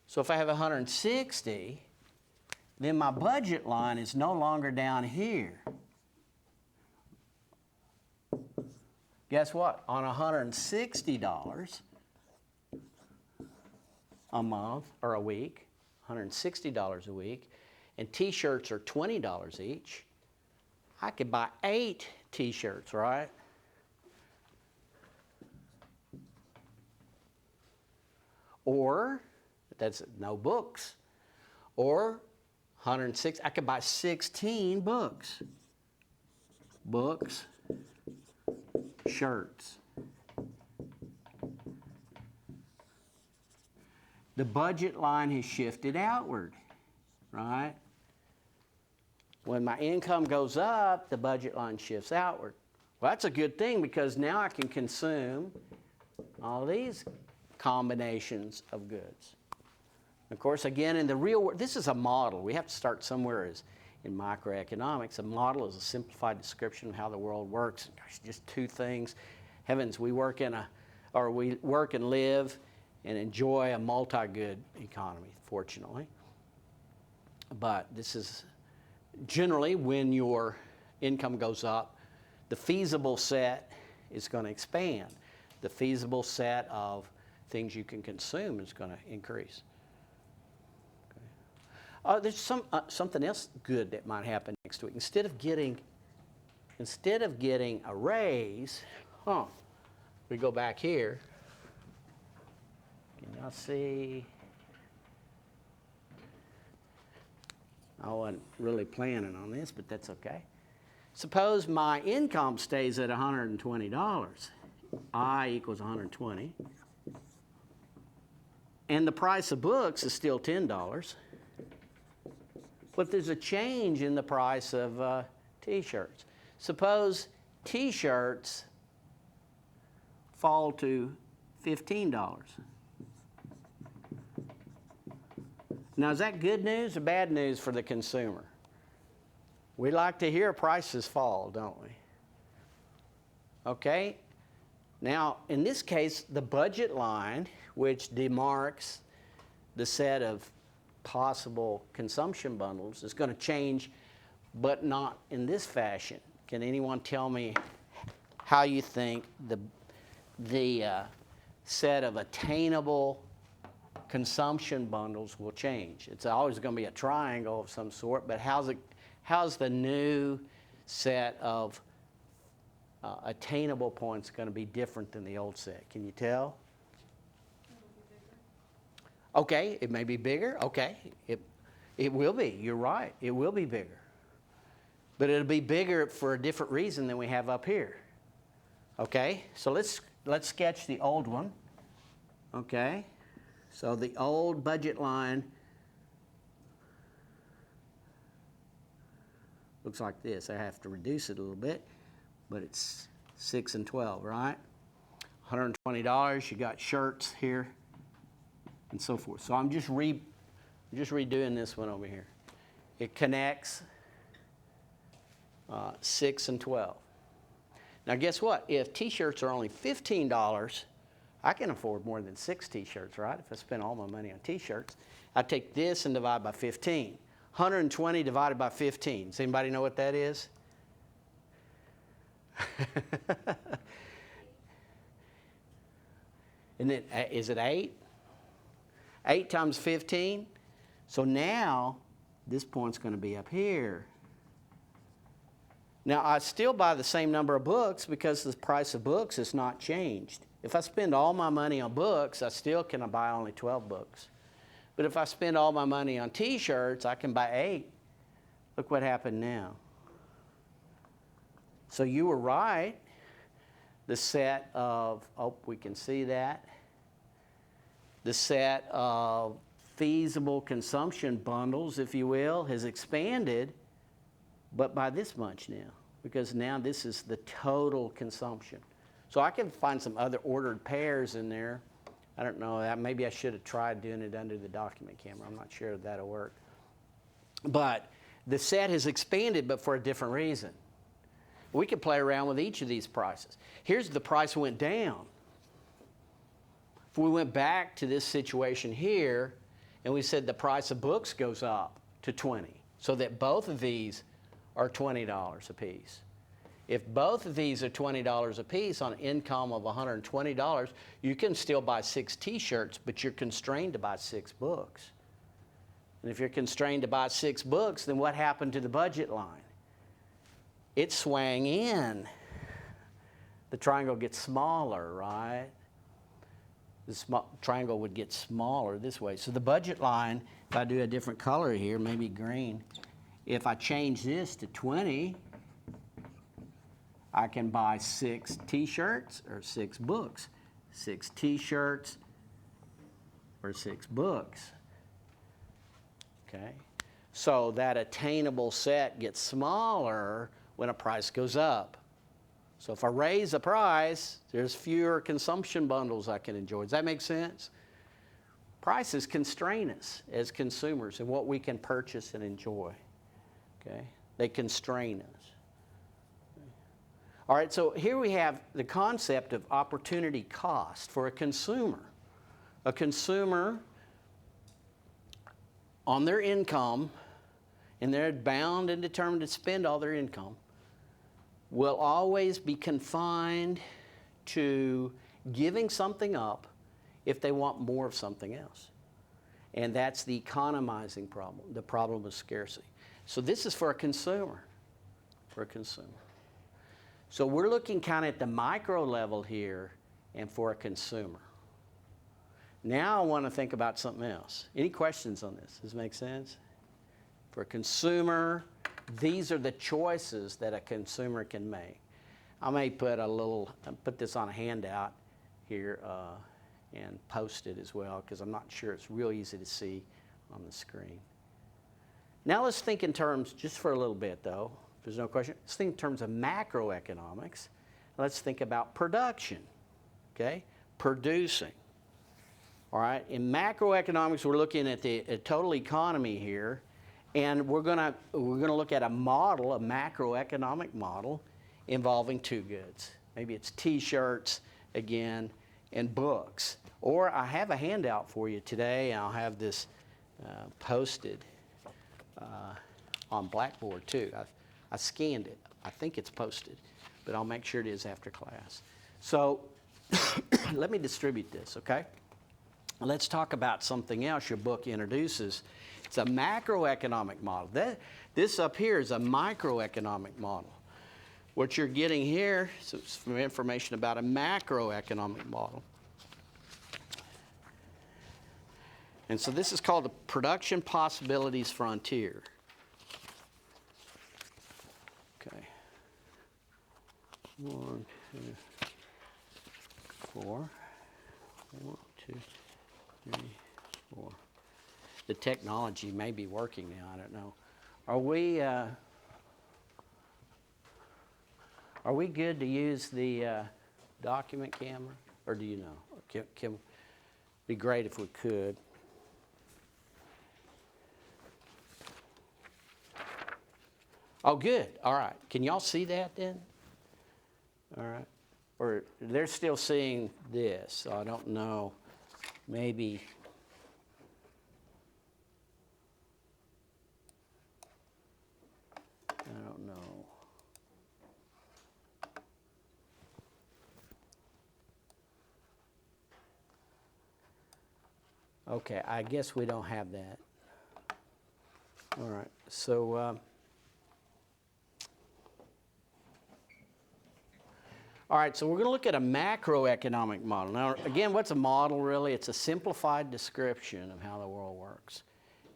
Speaker 1: So if I have 160, then my budget line is no longer down here. Guess what? On $160 a month or a week, $160 a week, and t-shirts are $20 each, I could buy 8 t-shirts, right? Or, that's no books. Or 106, I could buy 16 books. Books, shirts. The budget line has shifted outward, right? When my income goes up, the budget line shifts outward. Well, that's a good thing because now I can consume all these combinations of goods. Of course, again, in the real world, this is a model. We have to start somewhere as in microeconomics. A model is a simplified description of how the world works. Gosh, just two things. Heavens, we work and live and enjoy a multi-good economy, fortunately. But this is generally when your income goes up, the feasible set is going to expand. The feasible set of things you can consume is going to increase. There's something else good that might happen next week. Instead of getting a raise, we go back here. Can y'all see? I wasn't really planning on this, but that's okay. Suppose my income stays at $120. I equals 120. And the price of books is still $10. But there's a change in the price of T-shirts. Suppose T-shirts fall to $15. Now, is that good news or bad news for the consumer? We like to hear prices fall, don't we? Okay. Now, in this case, the budget line, which demarks the set of possible consumption bundles, is going to change, but not in this fashion. Can anyone tell me how you think the set of attainable consumption bundles will change? It's always going to be a triangle of some sort, but how's the new set of attainable points going to be different than the old set? Can you tell? Okay, it may be bigger. Okay, it will be. You're right. It will be bigger. But it'll be bigger for a different reason than we have up here. Okay, so let's sketch the old one. Okay, so the old budget line looks like this. I have to reduce it a little bit, but it's 6 and 12, right? $120. You got shirts here, and so forth. So I'm just redoing this one over here. It connects 6 and 12. Now guess what? If T-shirts are only $15, I can afford more than 6 T-shirts, right? If I spend all my money on T-shirts, I take this and divide by 15. 120 divided by 15. Does anybody know what that is? And then, is it 8? 8 times 15. So now this point's going to be up here. Now I still buy the same number of books because the price of books has not changed. If I spend all my money on books, I still can buy only 12 books. But if I spend all my money on T-shirts, I can buy 8. Look what happened now. So you were right. The set of, we can see that. The set of feasible consumption bundles, if you will, has expanded, but by this much now, because now this is the total consumption. So I can find some other ordered pairs in there. I don't know, maybe I should have tried doing it under the document camera. I'm not sure if that'll work. But the set has expanded, but for a different reason. We could play around with each of these prices. Here's the price went down. If we went back to this situation here, and we said the price of books goes up to 20, so that both of these are $20 a piece. If both of these are $20 a piece on an income of $120, you can still buy 6 T-shirts, but you're constrained to buy 6 books. And if you're constrained to buy 6 books, then what happened to the budget line? It swang in. The triangle gets smaller, right? the triangle would get smaller this way. So the budget line, if I do a different color here, maybe green, if I change this to 20, I can buy 6 t-shirts or 6 books. 6 t-shirts or 6 books. Okay? So that attainable set gets smaller when a price goes up. So if I raise the price, there's fewer consumption bundles I can enjoy. Does that make sense? Prices constrain us as consumers in what we can purchase and enjoy. Okay? They constrain us. All right, so here we have the concept of opportunity cost for a consumer. A consumer on their income, and they're bound and determined to spend all their income, will always be confined to giving something up if they want more of something else. And that's the economizing problem, the problem of scarcity. So this is for a consumer, So we're looking kind of at the micro level here and for a consumer. Now I want to think about something else. Any questions on this? Does it make sense? For a consumer, these are the choices that a consumer can make. I may put this on a handout here and post it as well, because I'm not sure it's real easy to see on the screen. Now let's think in terms, just for a little bit though, if there's no question, let's think in terms of macroeconomics. Let's think about production, okay? Producing. All right, in macroeconomics, we're looking at the total economy here, and we're gonna look at a model, a macroeconomic model, involving 2 goods. Maybe it's t-shirts again and books. Or I have a handout for you today, and I'll have this posted on Blackboard too. I scanned it. I think it's posted, but I'll make sure it is after class. So let me distribute this, okay? Let's talk about something else your book introduces. It's a macroeconomic model. This up here is a microeconomic model. What you're getting here is some information about a macroeconomic model. And so this is called the Production Possibilities Frontier. Okay. 1, 2, 4. 1, 2, 3, 4. The technology may be working now, I don't know. Are we good to use the document camera, or do you know? Can be great if we could. Oh, good. All right. Can y'all see that then? All right. Or they're still seeing this, so I don't know. Maybe. I don't know. Okay, I guess we don't have that. All right, so all right, so we're going to look at a macroeconomic model. Now, again, what's a model really? It's a simplified description of how the world works.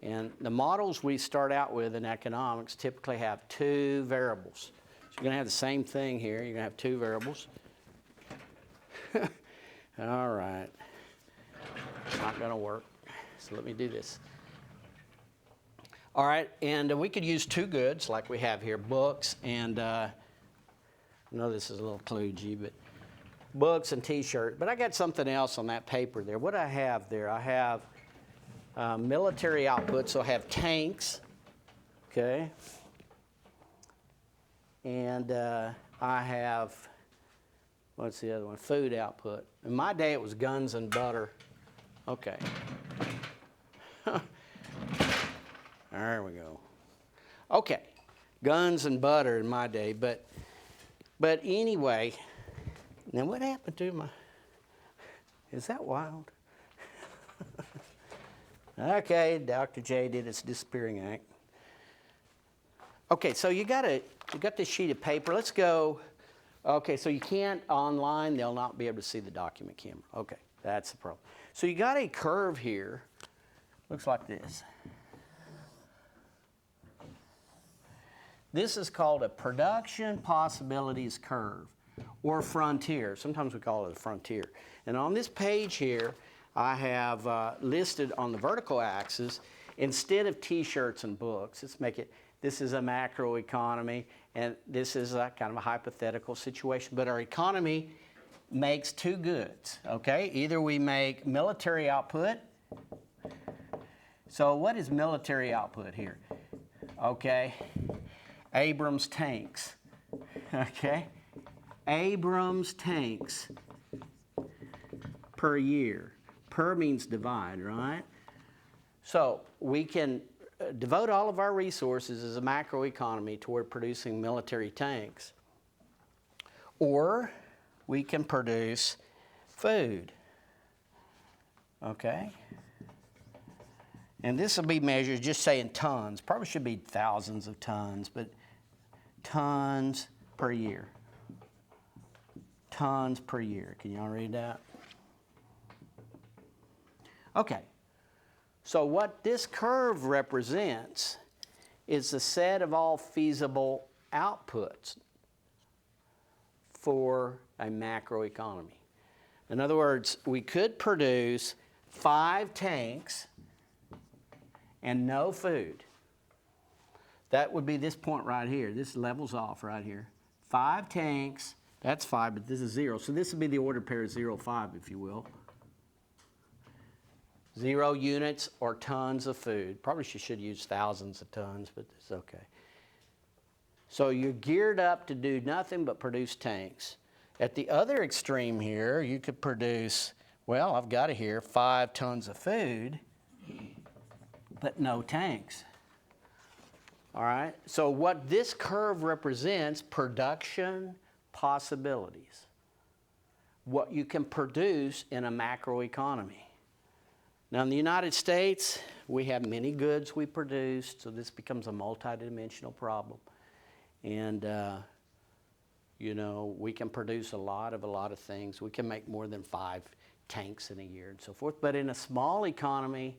Speaker 1: And the models we start out with in economics typically have 2 variables. So you're going to have the same thing here. You're going to have 2 variables. All right. It's not going to work. So let me do this. All right, and we could use 2 goods like we have here, books and, I know this is a little kludgy, but books and t-shirts. But I got something else on that paper there. What do I have there? I have military output, so I have tanks, okay? And I have, what's the other one? Food output. In my day, it was guns and butter. Okay. There we go. Okay, guns and butter in my day, but anyway, now what happened to my, is that wild? Okay, Dr. J did its disappearing act. Okay, so you got this sheet of paper. Let's go. Okay, so you can't online, they'll not be able to see the document camera. Okay, That's the problem. So you got a curve here, looks like this. This is called a production possibilities curve, or frontier. Sometimes we call it a frontier. And on this page here, I have listed on the vertical axis, instead of T-shirts and books, let's make it, this is a macroeconomy, and this is a kind of a hypothetical situation. But our economy makes two goods, okay? Either we make military output. So what is military output here? Okay, Abrams tanks, okay? Abrams tanks per year. Per means divide, right? So we can devote all of our resources as a macroeconomy toward producing military tanks. Or we can produce food, okay? And this will be measured, just say in tons. Probably should be thousands of tons, but tons per year. Tons per year. Can y'all read that? Okay. So what this curve represents is the set of all feasible outputs for a macroeconomy. In other words, we could produce 5 tanks and no food. That would be this point right here. This levels off right here. 5 tanks, that's 5, but this is 0. So this would be the order pair 0, 5, if you will. 0 units or tons of food. Probably should use thousands of tons, but it's okay. So you're geared up to do nothing but produce tanks. At the other extreme here, you could produce, well, I've got it here, 5 tons of food, but no tanks. All right? So what this curve represents, production possibilities. What you can produce in a macroeconomy. Now in the United States, we have many goods we produce, so this becomes a multidimensional problem. And you know, we can produce a lot of things. We can make more than 5 tanks in a year and so forth. But in a small economy,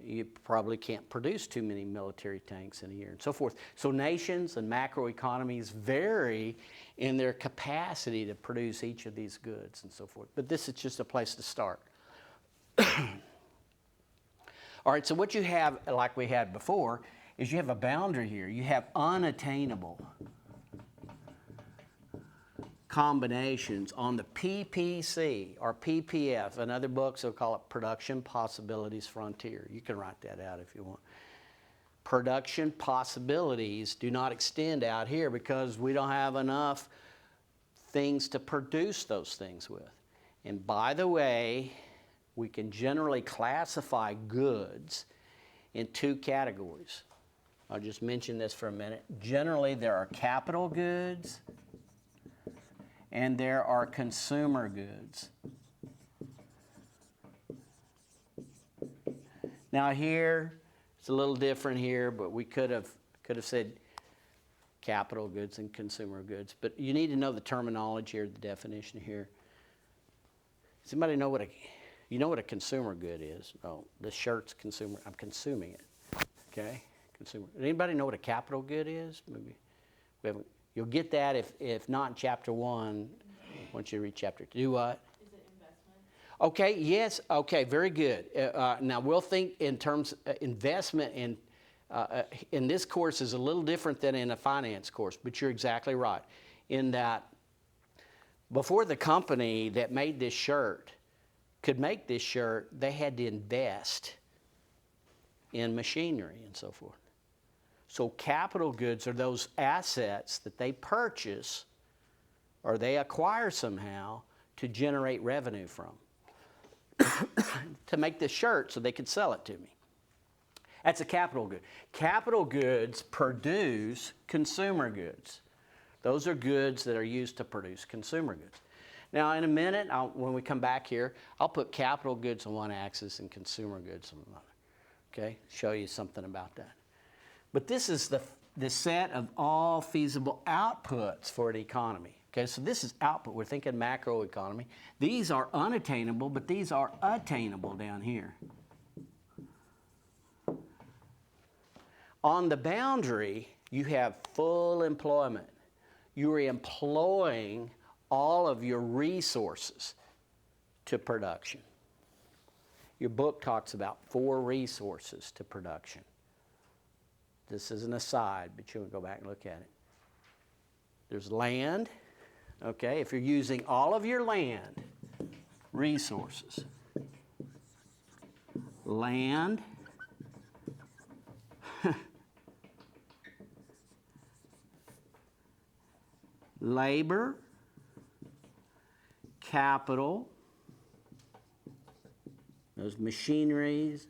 Speaker 1: you probably can't produce too many military tanks in a year and so forth. So nations and macroeconomies vary in their capacity to produce each of these goods and so forth. But this is just a place to start. All right, so what you have, like we had before, is you have a boundary here. You have unattainable combinations on the PPC or PPF. In other books, they'll call it Production Possibilities Frontier. You can write that out if you want. Production possibilities do not extend out here because we don't have enough things to produce those things with. And by the way, we can generally classify goods in 2 categories. I'll just mention this for a minute. Generally, there are capital goods and there are consumer goods. Now here, it's a little different here, but we could have said capital goods and consumer goods. But you need to know the terminology or the definition here. Does anybody know what you know what a consumer good is? Oh, this shirt's consumer. I'm consuming it. Okay, consumer. Anybody know what a capital good is? Maybe we haven't. You'll get that if not in chapter 1. Once you read chapter 2. Do what?
Speaker 3: Is it investment?
Speaker 1: Okay. Yes. Okay. Very good. Now we'll think in terms of investment in this course is a little different than in a finance course, but you're exactly right in that before the company that made this shirt could make this shirt, they had to invest in machinery and so forth. So capital goods are those assets that they purchase or they acquire somehow to generate revenue from, to make this shirt so they could sell it to me. That's a capital good. Capital goods produce consumer goods. Those are goods that are used to produce consumer goods. Now, in a minute, when we come back here, I'll put capital goods on one axis and consumer goods on another. Okay? Show you something about that. But this is the set of all feasible outputs for an economy. Okay, so this is output. We're thinking macroeconomy. These are unattainable, but these are attainable down here. On the boundary, you have full employment. You are employing all of your resources to production. Your book talks about 4 resources to production. This is an aside, but you want to go back and look at it. There's land. Okay, if you're using all of your land resources, land, labor, capital, those machineries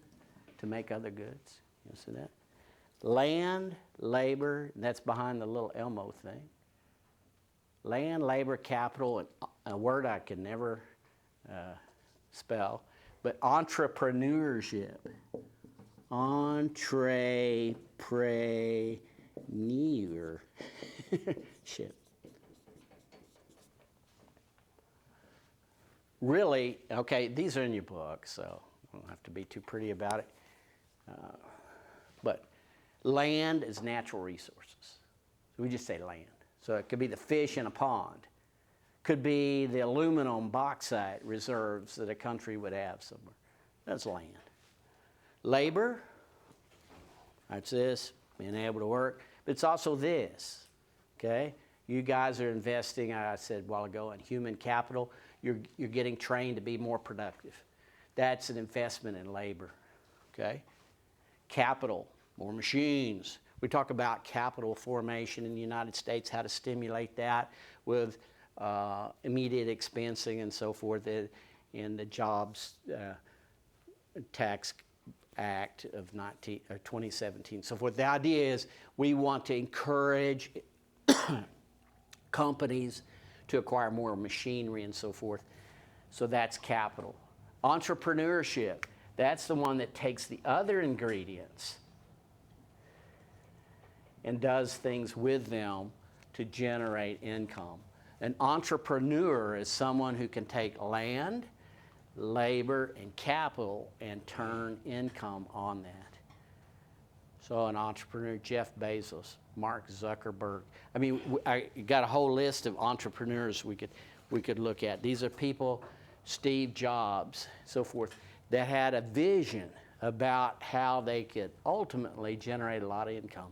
Speaker 1: to make other goods. You see that? Land, labor, and that's behind the little Elmo thing. Land, labor, capital, and a word I can never spell, but entrepreneurship. Entrepreneurship. Really, okay, these are in your book, so I don't have to be too pretty about it. But land is natural resources. So we just say land. So it could be the fish in a pond. Could be the aluminum bauxite reserves that a country would have somewhere. That's land. Labor, that's this, being able to work. But it's also this, okay? You guys are investing, I said a while ago, in human capital. You're getting trained to be more productive. That's an investment in labor, okay? Capital, more machines. We talk about capital formation in the United States, how to stimulate that with immediate expensing and so forth in the Jobs Tax Act of 2017, so forth. The idea is we want to encourage companies to acquire more machinery and so forth. So that's capital. Entrepreneurship, that's the one that takes the other ingredients and does things with them to generate income. An entrepreneur is someone who can take land, labor, and capital and turn income on that. So an entrepreneur, Jeff Bezos, Mark Zuckerberg. I mean, I got a whole list of entrepreneurs we could look at. These are people, Steve Jobs, so forth, that had a vision about how they could ultimately generate a lot of income.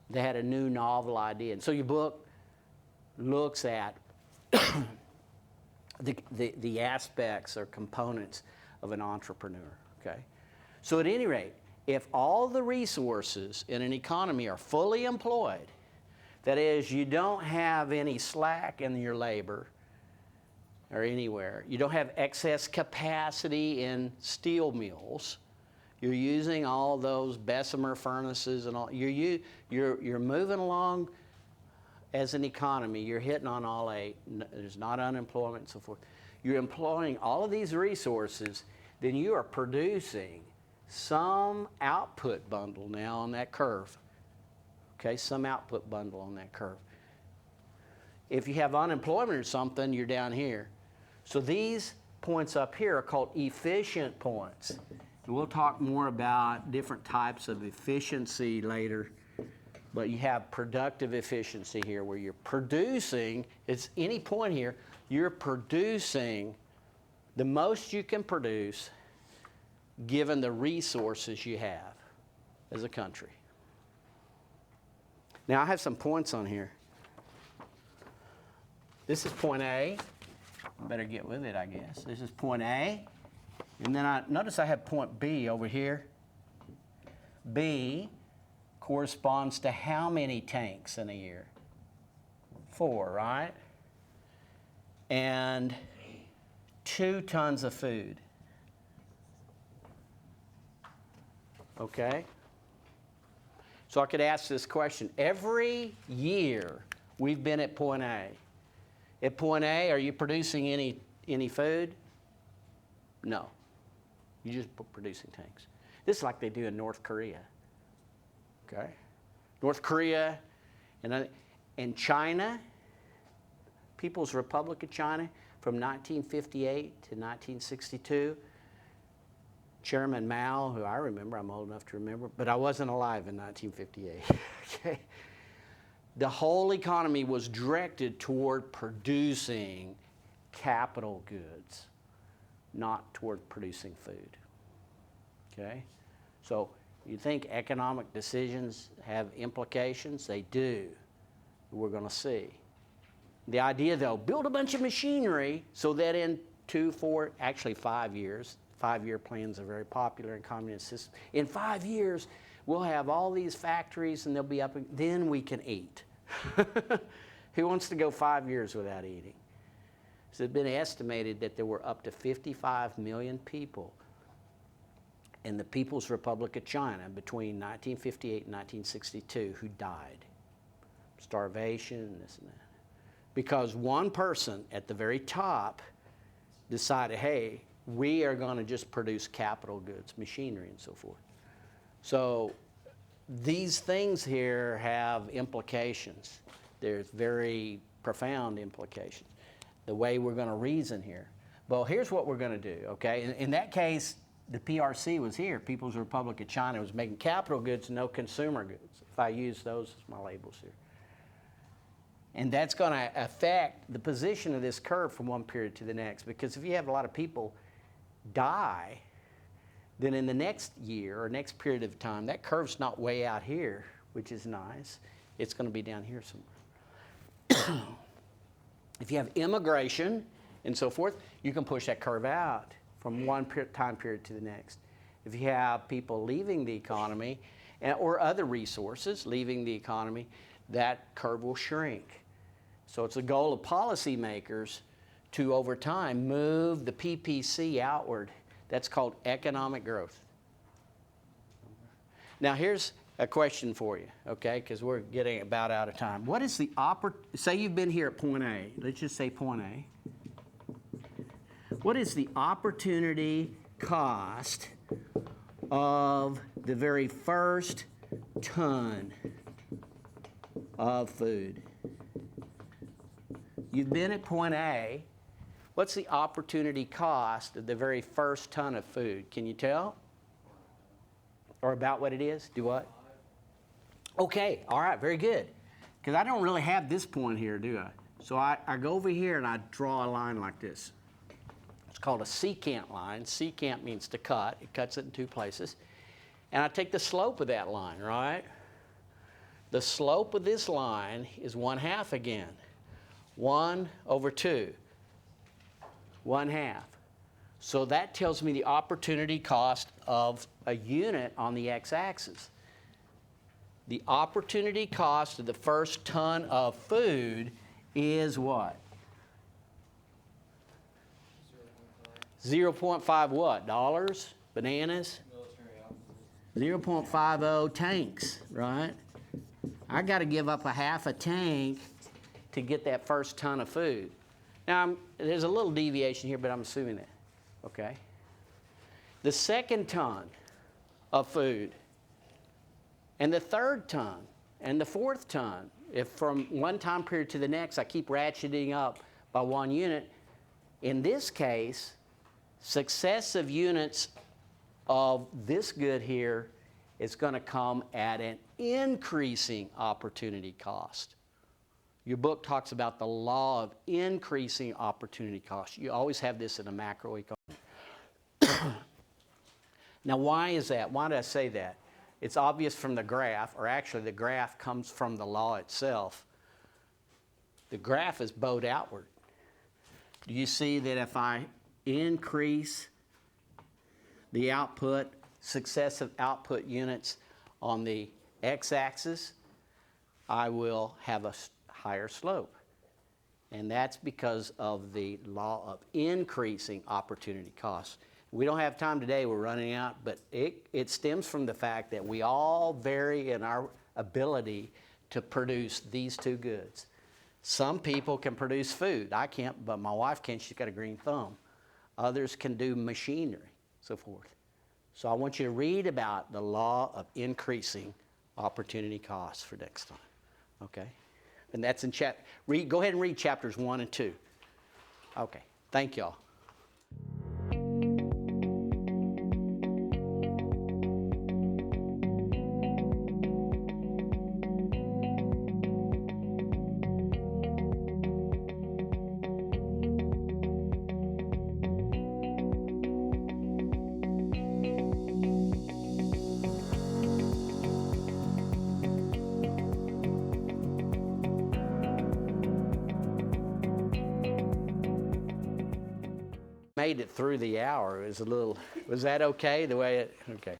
Speaker 1: They had a new novel idea. And so your book looks at the aspects or components of an entrepreneur, okay? So at any rate, if all the resources in an economy are fully employed, that is, you don't have any slack in your labor or anywhere, you don't have excess capacity in steel mills, you're using all those Bessemer furnaces and all, you're moving along as an economy, you're hitting on all 8, there's not unemployment and so forth. You're employing all of these resources, then you are producing some output bundle now on that curve. Okay, some output bundle on that curve. If you have unemployment or something, you're down here. So these points up here are called efficient points. And we'll talk more about different types of efficiency later. But you have productive efficiency here where you're producing, it's any point here, you're producing the most you can produce given the resources you have as a country. Now I have some points on here. This is point A. I better get with it, I guess. This is point A. And then notice I have point B over here. B corresponds to how many tanks in a year? 4, right? And 2 tons of food. Okay? So I could ask this question. Every year we've been at point A. At point A, are you producing any food? No. You're just producing tanks. This is like they do in North Korea. Okay? North Korea and China People's Republic of China from 1958 to 1962. Chairman Mao, who I remember, I'm old enough to remember, but I wasn't alive in 1958. Okay. The whole economy was directed toward producing capital goods, not toward producing food. Okay? So you think economic decisions have implications? They do. We're going to see. The idea, though, build a bunch of machinery so that in 2, 4, actually 5 years, 5-year plans are very popular in communist systems. In 5 years, we'll have all these factories and they'll be up, and then we can eat. Who wants to go 5 years without eating? So it's been estimated that there were up to 55 million people in the People's Republic of China between 1958 and 1962 who died. Starvation, this and that. Because one person at the very top decided, hey, we are going to just produce capital goods, machinery and so forth. So these things here have implications. There's very profound implications. The way we're going to reason here. Well, here's what we're going to do, okay? In that case, the PRC was here. People's Republic of China was making capital goods, no consumer goods. If I use those as my labels here. And that's going to affect the position of this curve from one period to the next. Because if you have a lot of people die, then in the next year or next period of time, that curve's not way out here, which is nice. It's going to be down here somewhere. If you have immigration and so forth, you can push that curve out from one time period to the next. If you have people leaving the economy or other resources leaving the economy, that curve will shrink. So it's a goal of policymakers to, over time, move the PPC outward. That's called economic growth. Now here's a question for you, okay, because we're getting about out of time. What is the say you've been here at point A. Let's just say point A. What is the opportunity cost of the very first ton of food? You've been at point A. What's the opportunity cost of the very first ton of food? Can you tell? Or about what it is? Do what? Okay, all right, very good. Because I don't really have this point here, do I? So I go over here and I draw a line like this. It's called a secant line. Secant means to cut. It cuts it in two places. And I take the slope of that line, right? The slope of this line is 1/2 again. 1/2. 1/2. So that tells me the opportunity cost of a unit on the x-axis. The opportunity cost of the first ton of food is what? 0.5 what? Dollars? Bananas? 0.50 tanks, right? I got to give up 1/2 tank to get that first ton of food. Now, there's a little deviation here, but I'm assuming that, okay? The second ton of food, and the third ton, and the fourth ton, if from one time period to the next I keep ratcheting up by 1 unit, in this case, successive units of this good here is going to come at an increasing opportunity cost. Your book talks about the law of increasing opportunity cost. You always have this in a macroeconomy. Now, why is that? Why did I say that? It's obvious from the graph, or actually the graph comes from the law itself. The graph is bowed outward. Do you see that if I increase the output, successive output units on the x-axis, I will have a higher slope. And that's because of the law of increasing opportunity costs. We don't have time today, we're running out, but it stems from the fact that we all vary in our ability to produce these two goods. Some people can produce food. I can't, but my wife can. She's got a green thumb. Others can do machinery, so forth. So I want you to read about the law of increasing opportunity costs for next time, okay? And that's in go ahead and read chapters 1 and 2. Okay, thank y'all. Made it through the hour. It was a little, was that okay the way it, okay.